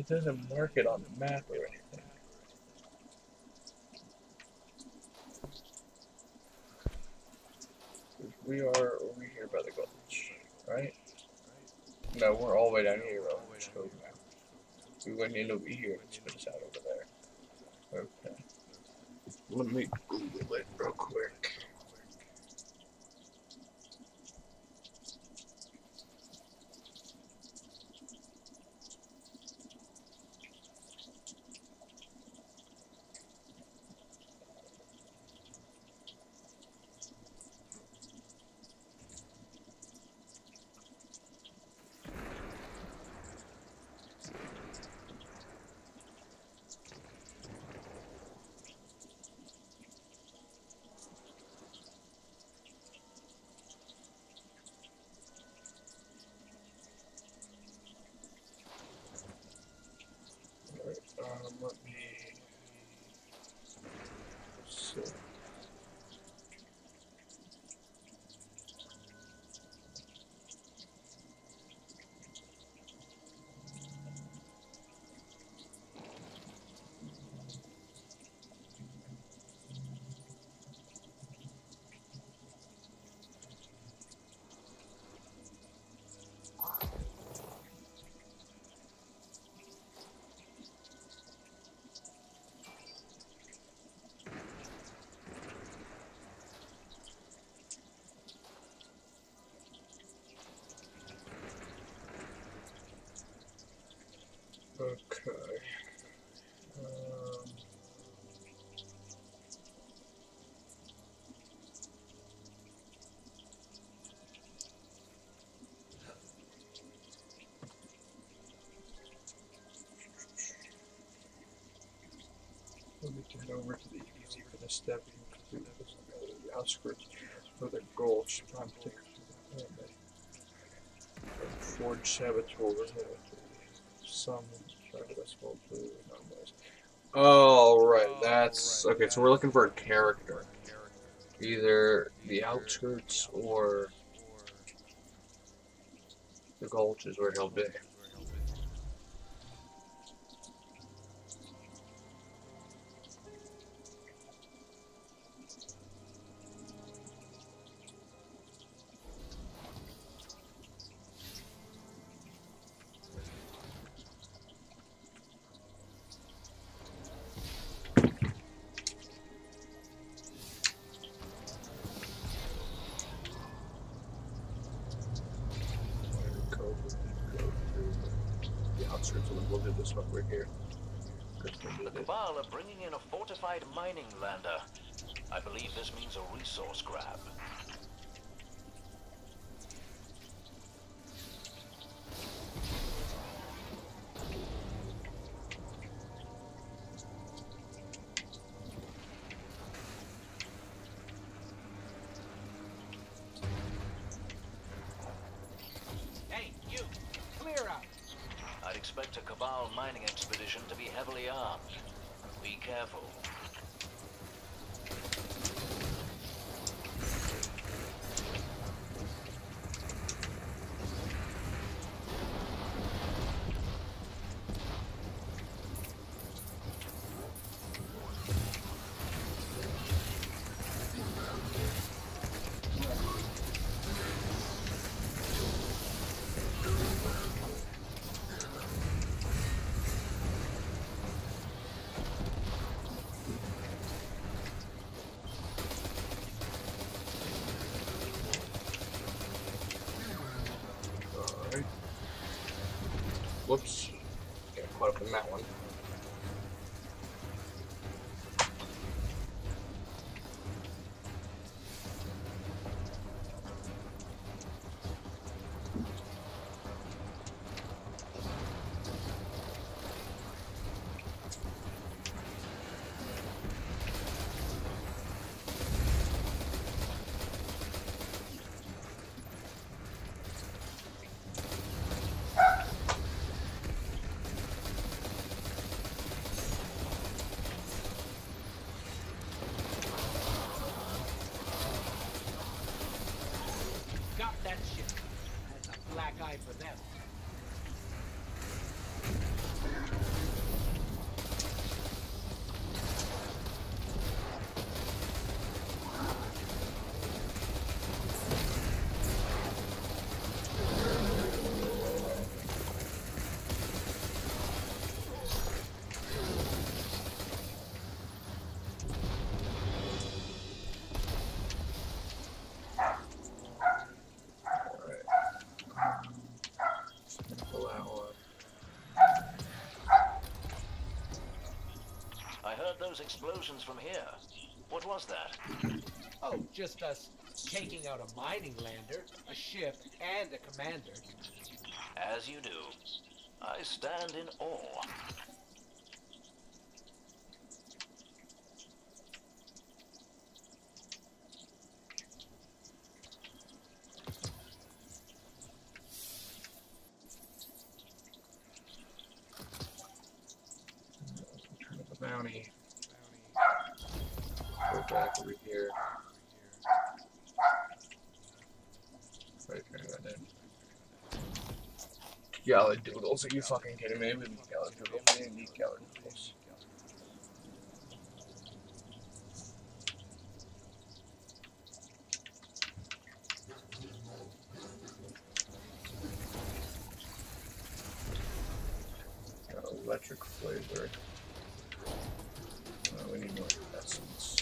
It doesn't mark it on the map or anything. We are over here by the gulch, right? No, we're all the way down here. So we went in over here and spit us out over there. Okay. Let me Google it real quick. Let me see. Okay. Let me get over to the easy for the step to the outskirts for the gulch. I'm taking Forge Saboteur. Some small food. Oh, right. That's okay. So we're looking for a character, either the outskirts or the gulch is where he'll be. We'll do this one right here. The Cabal are bringing in a fortified mining lander. I believe this means a resource grab. Hey, you! Clear out! I'd expect a Cabal mining expedition to be heavily armed. Be careful. Whoops. Got caught up in that one. That shit. That's a black eye for them. heard those explosions from here. What was that? Oh, just us taking out a mining lander, a ship, and a commander. As you do. I stand in awe. Turn up the bounty. Go back over here. Wait, turn that in. Galley doodles, are you fucking kidding me? We need galley doodles. We need galley doodles. Got electric flavor. We need more essence.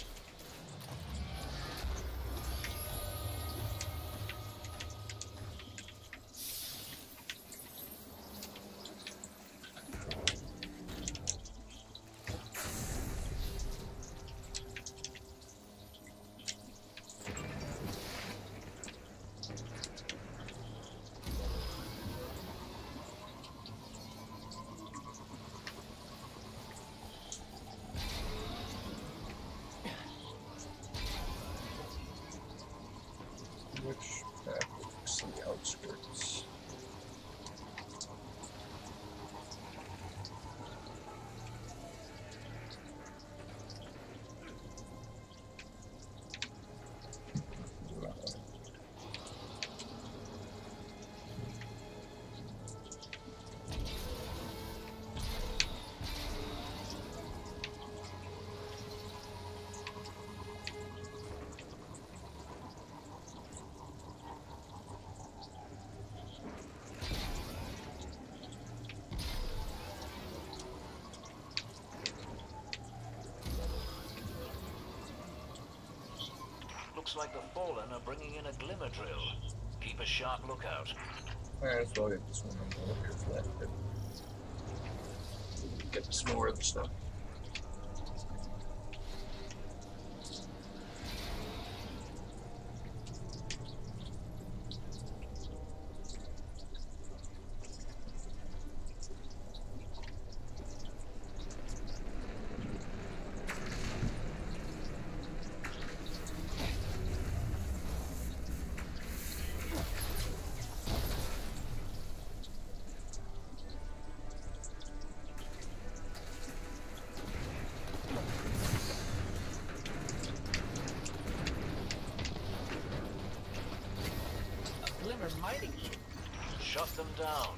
Which back looks the outskirts. Looks like the Fallen are bringing in a glimmer drill. Keep a sharp lookout. Might as well get this one over here for that bit. Get some more of the stuff. Glimmer mining. Shut them down.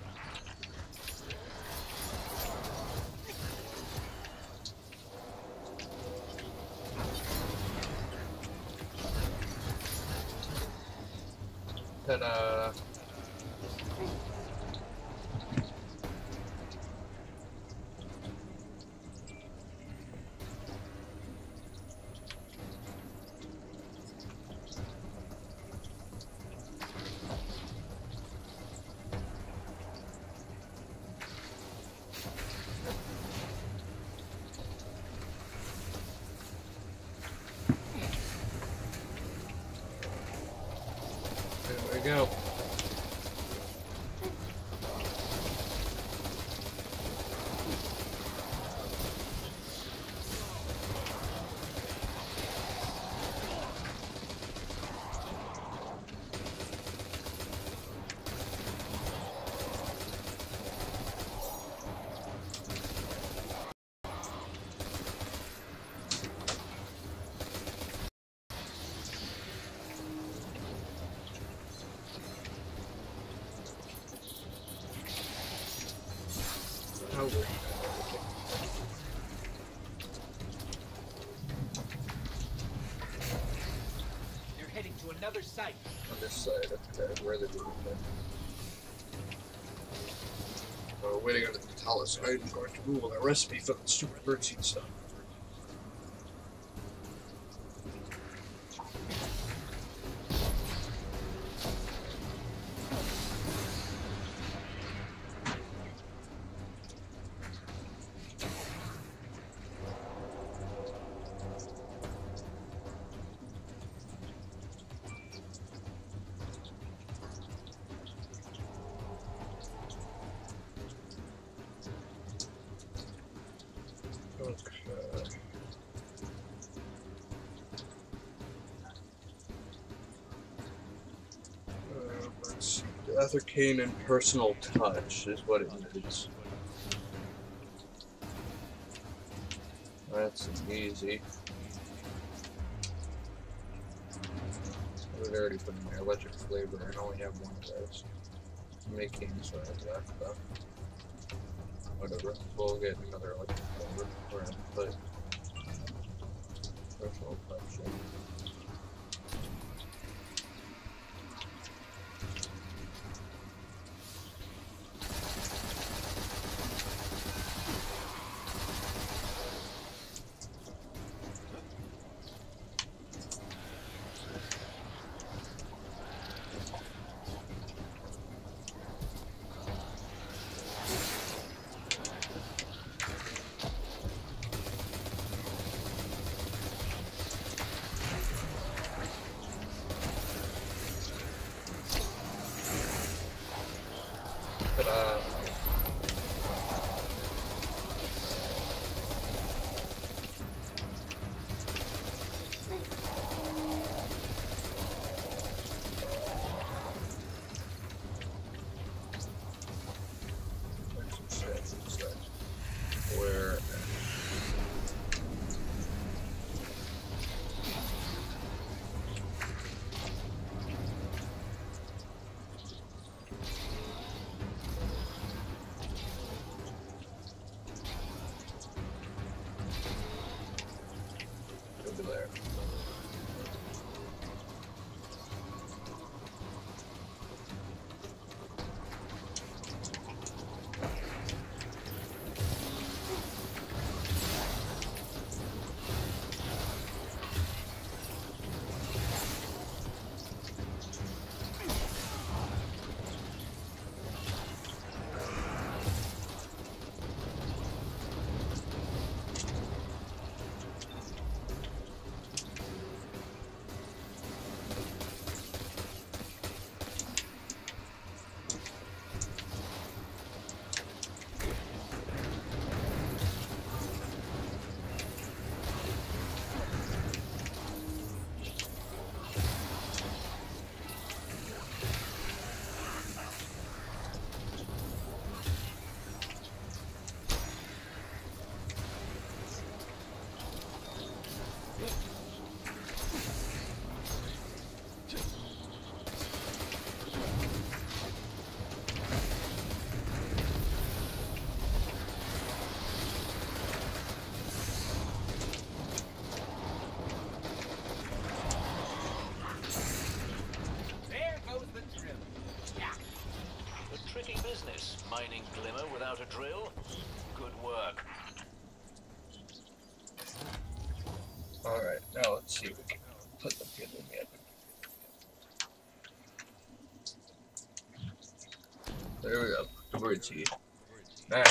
Ta-da! There we go. Over. You're heading to another site. On this side, where they're doing that. We're waiting on the Talus item going to Google a recipe for the stupid birdseed stuff. Athercane and personal touch is what it needs. That's easy. I would already put in my electric flavor and I only have one of those. I'm making so I have left though. Whatever. We'll get another electric flavor. We're gonna put personal touch in. Where over there. Tricky business, mining Glimmer without a drill. Good work. Alright, now let's see if we can put the pin in yet. There we go. The bird's here. Now,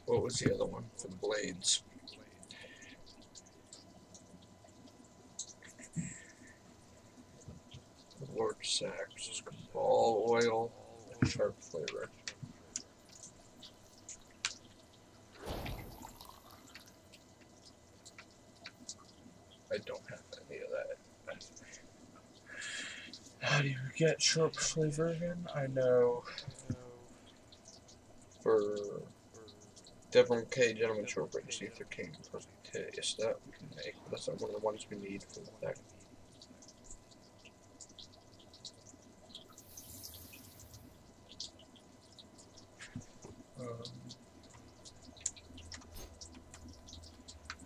what was the other one for the blades? Work sacks, ball oil, and sharp flavor. I don't have any of that. How do you get sharp flavor again? I know for Devon K, Gentleman Short Break, see if there came perfect taste that we can make. That's not one of the ones we need for that.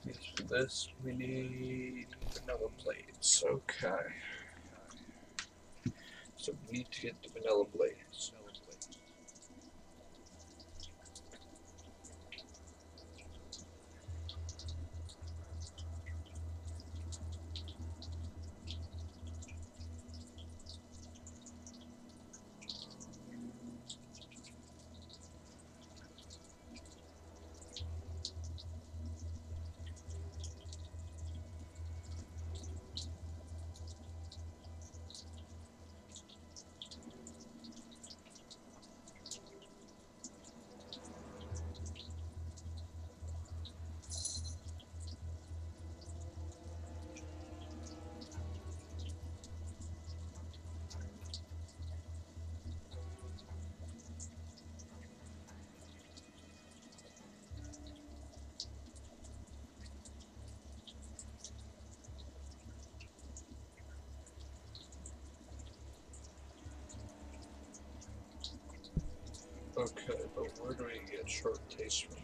Yes, for this we need vanilla blades. Okay. So we need to get the vanilla blades. Okay, but where do we get short taste from?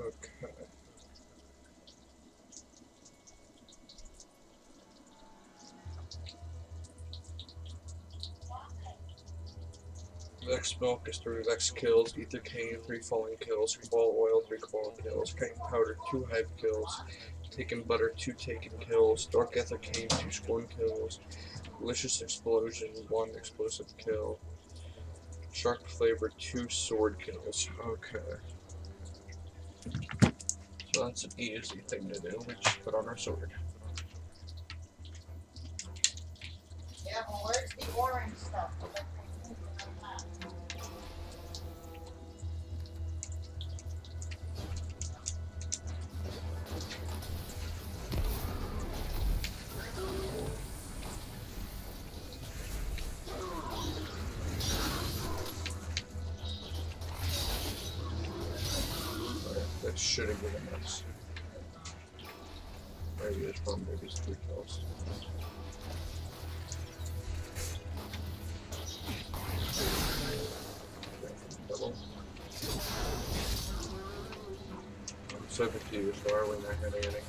Okay. Vex milk is 3 Vex kills, ether cane 3 falling kills, cobalt oil 3 cobalt kills, chitin powder 2 hive kills, taken butter 2 taken kills, dark ether cane 2 scorn kills, delicious explosion 1 explosive kill, shark flavor 2 sword kills. Okay. So that's an easy thing to do. We just put on our sword. Yeah, well, where's the orange stuff? Alright, that should have given us. Maybe it's 1, maybe it's 3 kills. Double. I'm so confused. Why are we not getting any?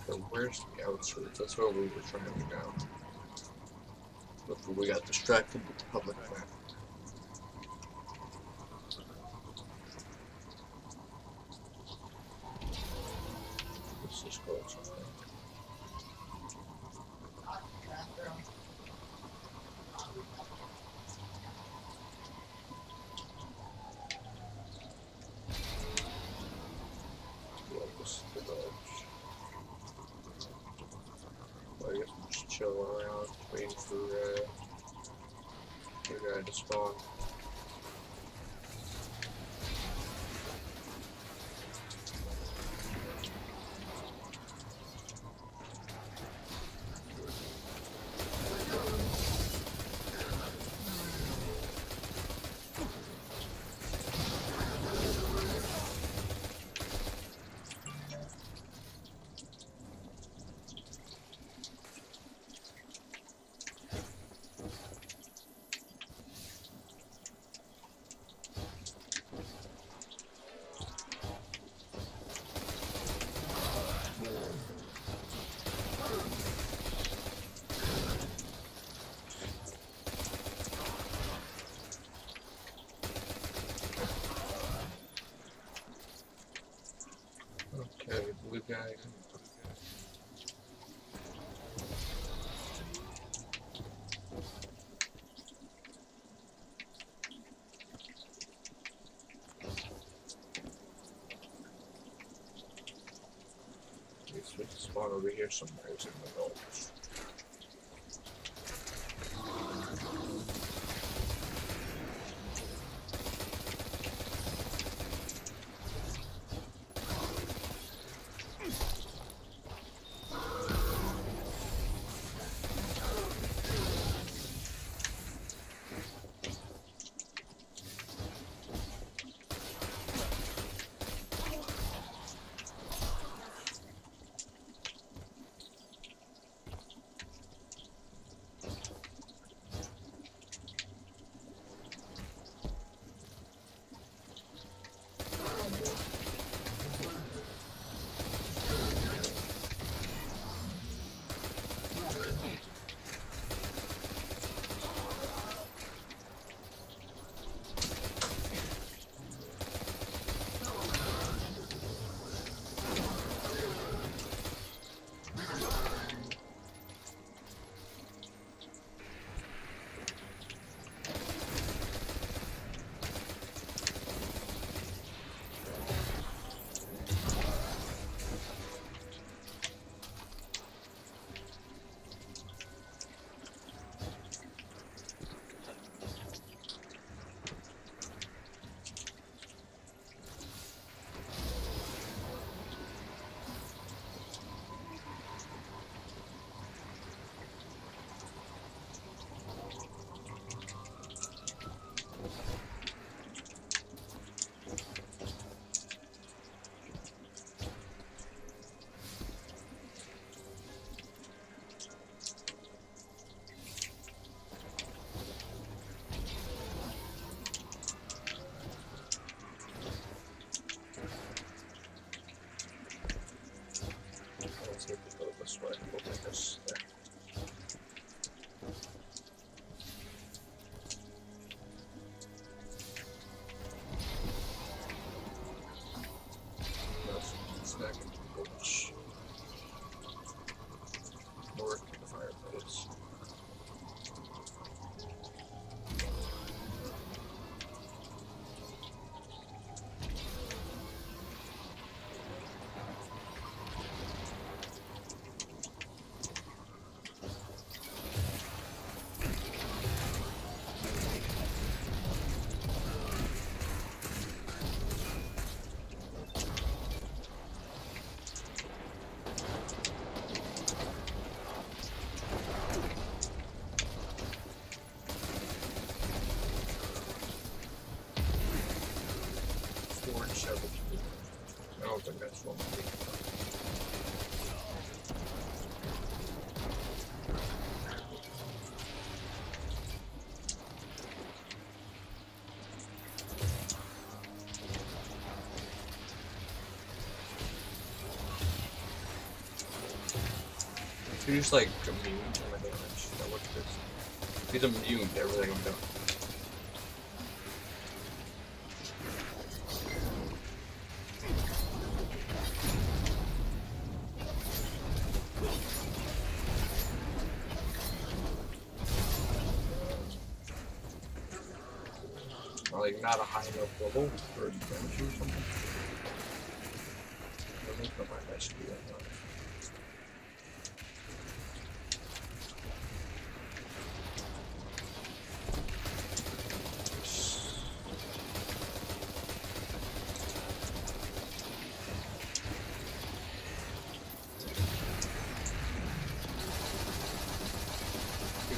So where's the outskirts? That's where we were trying to go. Before we got distracted with the public map. Let's just go somewhere. I guess we'll just chill around, waiting for your guy to spawn. Okay, blue guy. Let's spawn over here somewhere in the gulch. You're just like immune to my damage. That looks good. He's immune to everything I'm doing. Like not a high enough level for damage or something. I think I might actually do that.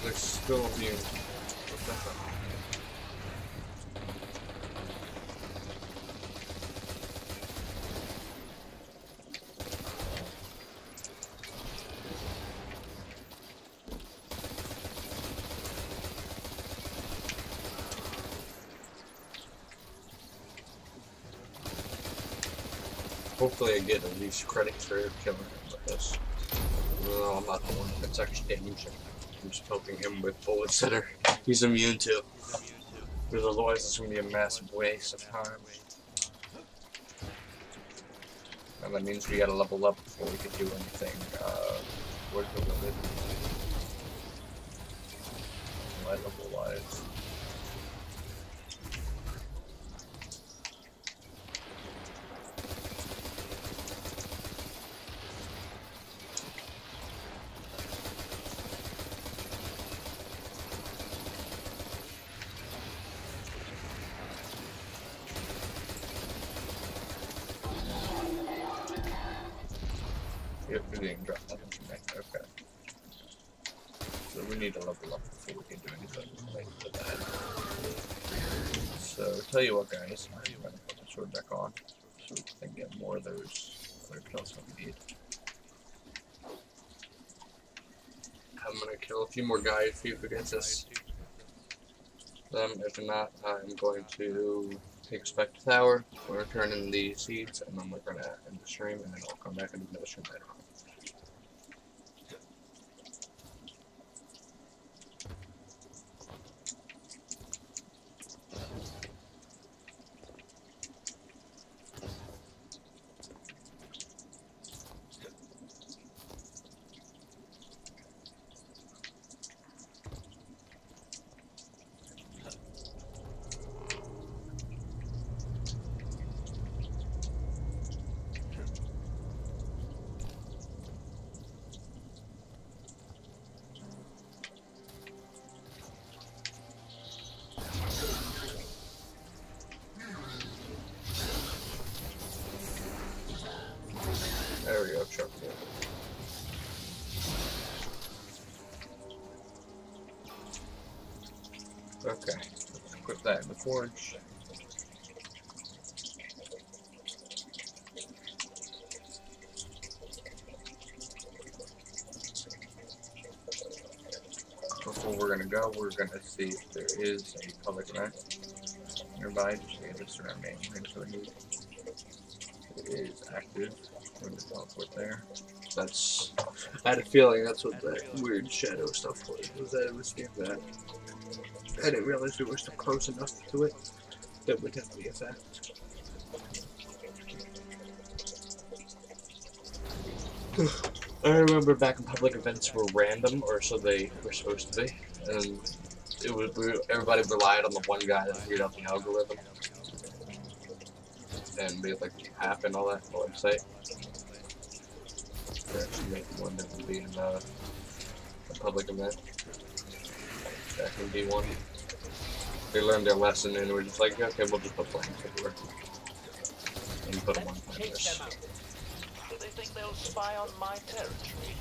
They're still immune. Hopefully I get at least credits for killing him with this. No, I'm not the one that's actually damaging. I'm just poking him with bullets that he's immune to. Because otherwise it's going to be a massive waste of time. And that means we gotta level up before we can do anything worth the limit. Light level wise. Yep, we didn't drop nothing from there. Okay. So we need to level up before we can do anything related to that. So, tell you what guys, I'm going to put the sword back on so we can get more of those other kills that we need. I'm going to kill a few more guys, see if we get this. If not, I'm going to take us back to the tower, we're going to turn in the seeds, and then we're going to end the stream, and then I'll come back and do another stream later on. There we go, truck. Okay, let's equip that in the forge. Before we're gonna go, we're gonna see if there is a public event nearby. Just get this around main so we need. It is active. We're gonna teleport there. That's. I had a feeling that's what that weird shadow stuff was that it was near that. I didn't realize we were still close enough to it that would have the effect. I remember back in public events were random, or so they were supposed to be, and it was everybody relied on the one guy that figured out the algorithm and made like the app and all that on the website. They actually made one that would be in a public event back in D1. They learned their lesson and were just like, okay, we'll just put flames everywhere and put them on fires. Do they think they'll spy on my territory?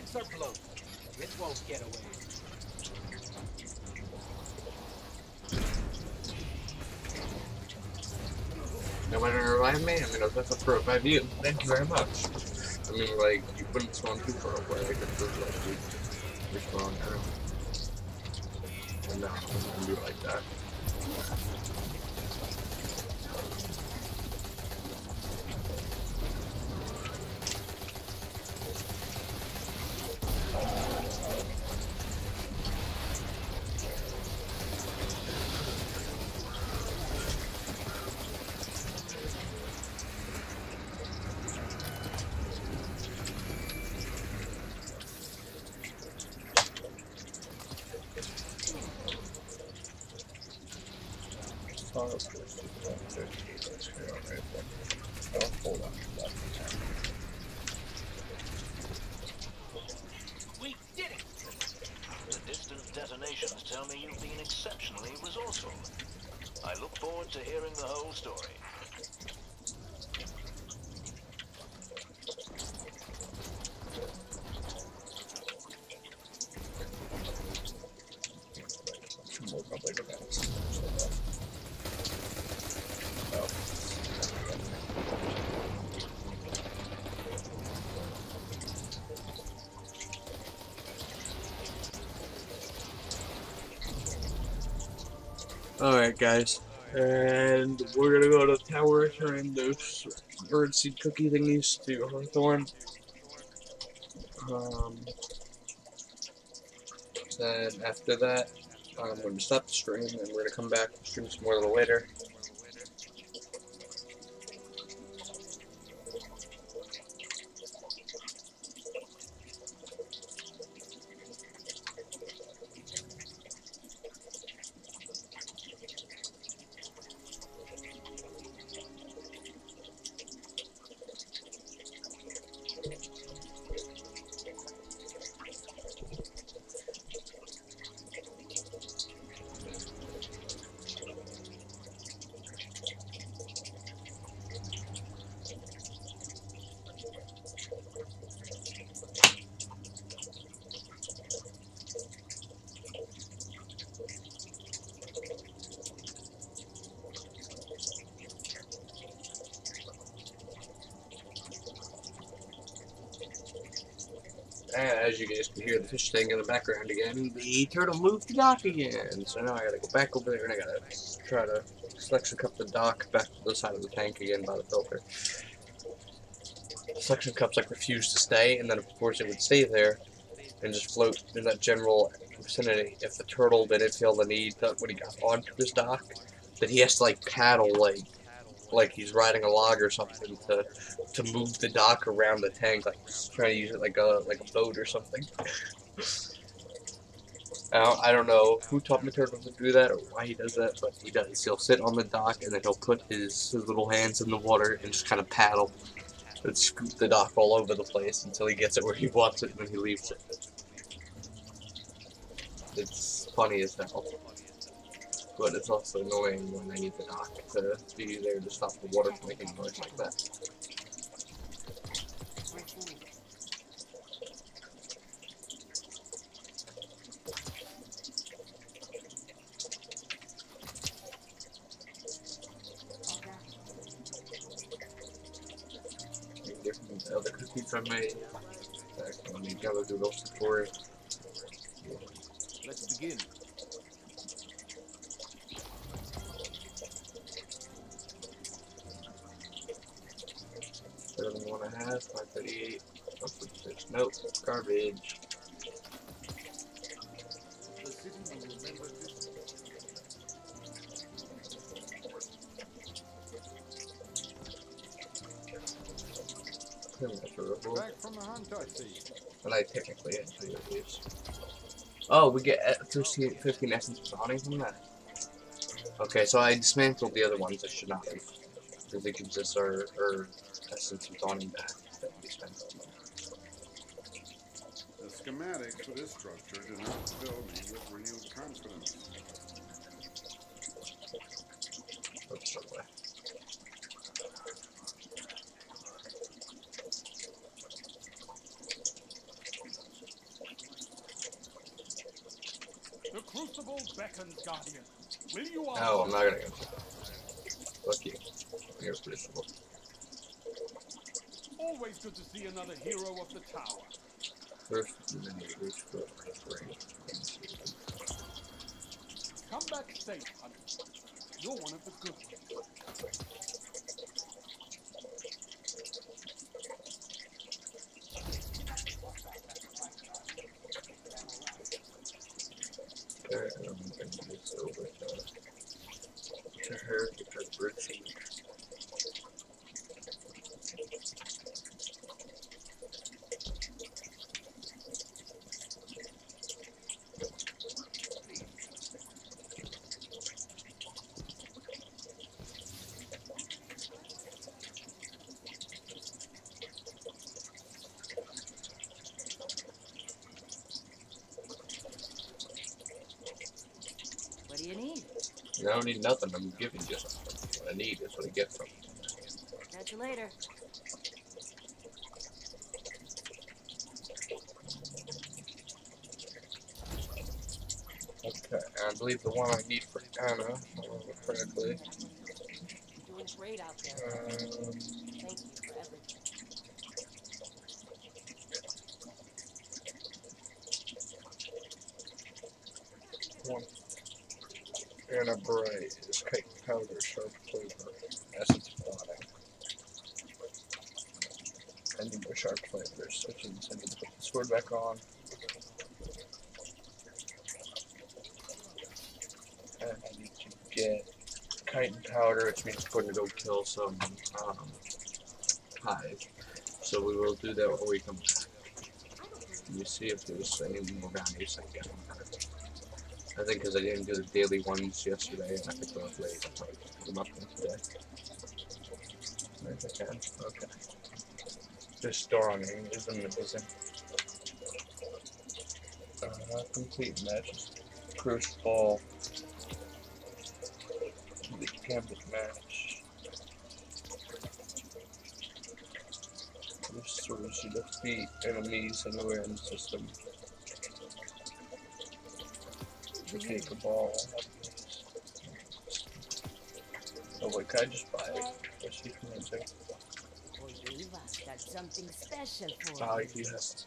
vents are blown. It won't get away. No one to revive me? I mean, that's up for revive you. Thank you very much. I mean, like, you wouldn't spawn too far away just for, like, you respawn now. But no, I wouldn't do it like that. Oh, that's good. Oh, hold on. We did it! The distant detonations tell me you've been exceptionally resourceful. I look forward to hearing the whole story. More probably go down. Alright guys, and we're gonna go to the tower, turn those birdseed cookie thingies to Hawthorne. Then after that, I'm going to stop the stream and we're going to come back and stream some more a little later. And as you guys can hear the fish thing in the background again, the turtle moved the dock again. So now I gotta go back over there and I gotta try to suction cup the dock back to the side of the tank again by the filter. The suction cups like refuse to stay, and then of course it would stay there and just float in that general vicinity. If the turtle didn't feel the need that when he got onto his dock, that he has to like paddle like he's riding a log or something to move the dock around the tank, like trying to use it like a boat or something. I don't know who taught Turtle to do that or why he does that, but he does. He'll sit on the dock and then he'll put his little hands in the water and just kind of paddle and scoop the dock all over the place until he gets it where he wants it and then he leaves it. It's funny as hell. But it's also annoying when I need the dock to be there to stop the water from making noise like that. Different other cookies I made. I need yellow doodles for it. Let's begin. 71.5, 538, 146. Nope, garbage. The city will remember this. Back from the hunt, I see. And I technically had 2 of these. Oh, we get 15 essence of honey from that. Okay, so I dismantled the other ones. I should not have. Because it gives us our essence of honey back that we spent on them. The schematics for this structure do not fill me with renewed confidence. Oops, away. crucible beckons, Guardian. Will you No, answer? I'm not gonna go. Fuck you. You're crucible. Always good to see another hero of the tower. First, and then you reach for the brain. Come back safe, Hunter. You're one of the good ones. Okay, and I'm gonna give this over to her because we're cheap. What do you need? I don't need nothing, I'm giving you something. What I need is what I get from you. Catch you later. Okay, and I believe the one I need for Anna, if I remember correctly. Doing great out there. Thank you for everything. One. Anna Bright is cake powder, sharp flavor, essence of dawning. I need the sharp flavor, switching, so I need to put the sword back on. And I need to get chitin powder, which means we're going to go kill some hive. So we will do that when we come back. Let me see if there's any more bounties I get on her. I think because I didn't do the daily ones yesterday, and I think they're late. I'll probably put them up today. If I can. Okay. This dawning is amazing. Complete match. Crucible. The gambit match. This serves you defeat enemies anywhere in the system. Defeat the ball. Oh wait, can I just buy it? What's he gonna do? Got something special for Oh, you. he has to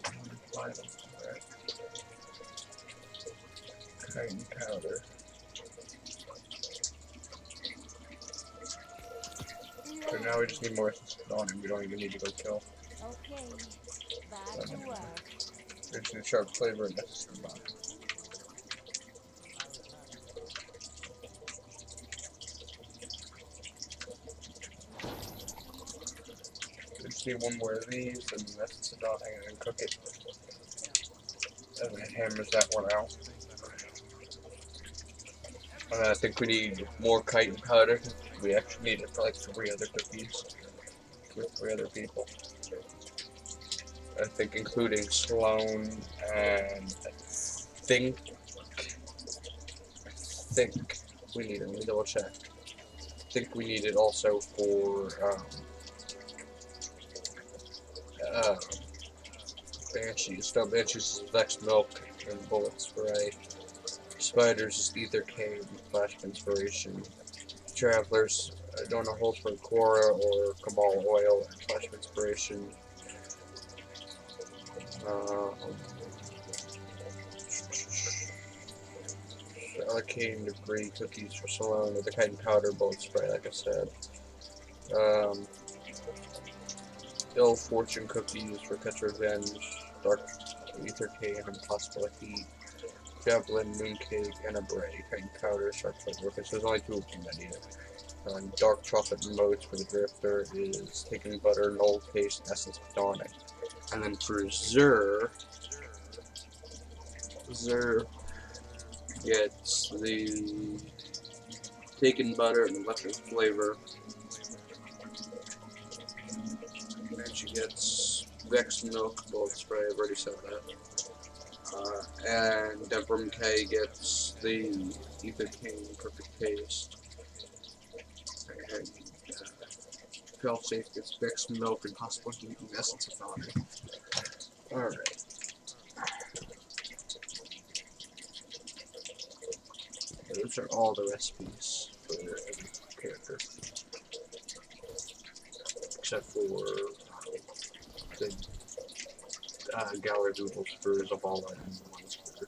buy them. Alright. Chitin powder. So now we just need more on him. We don't even need to go kill. Okay, back to work. There's the sharp flavor and that's the bottom. We just need one more of these and that's the dawning and then cook it. And then hammers that one out. And then I think we need more chitin powder. We actually need it for like 3 other cookies. With 3 other people. I think including Sloan and I think we need it. Let me double check. I think we need it also for Banshees. No, Banshees is Vex Milk and Bullet Spray. Spiders is Ether Cane, Flash Inspiration. Travelers, Donor Hold for Cora or Cabal Oil and Flash Inspiration. Arcane Debris Cookies for Salone with the Chitin Powder Bullet Spray, like I said. Ill Fortune Cookies for Catch Revenge. Dark Ether Cane and Possible Heat. Javelin, Mooncake, and a Bray. Chitin Powder, Sharp Flavor. Okay, so there's only 2 of them that need it. Dark Chocolate Modes for the Drifter is Taking Butter, Null Taste, Essence of Dawning. And then for Zur gets the Taken Butter and Electric Flavor. And then she gets Vex Milk, Bullet Spray, I've already said that. And Deborah K gets the Ether Cane, Perfect Taste. And Failsafe gets Vex Milk and Possible Heat and Essence of Dawning. Alright. all the recipes for every character. Except for the gallery noodles for Zavala and the ones for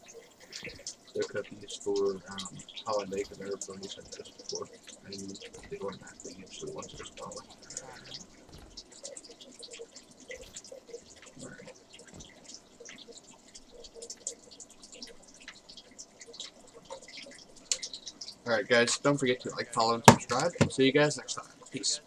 the cookies for how I make them. Everybody said this before, and they automatically use the ones for Zavala. Alright guys, don't forget to like, follow, and subscribe. See you guys next time. Peace.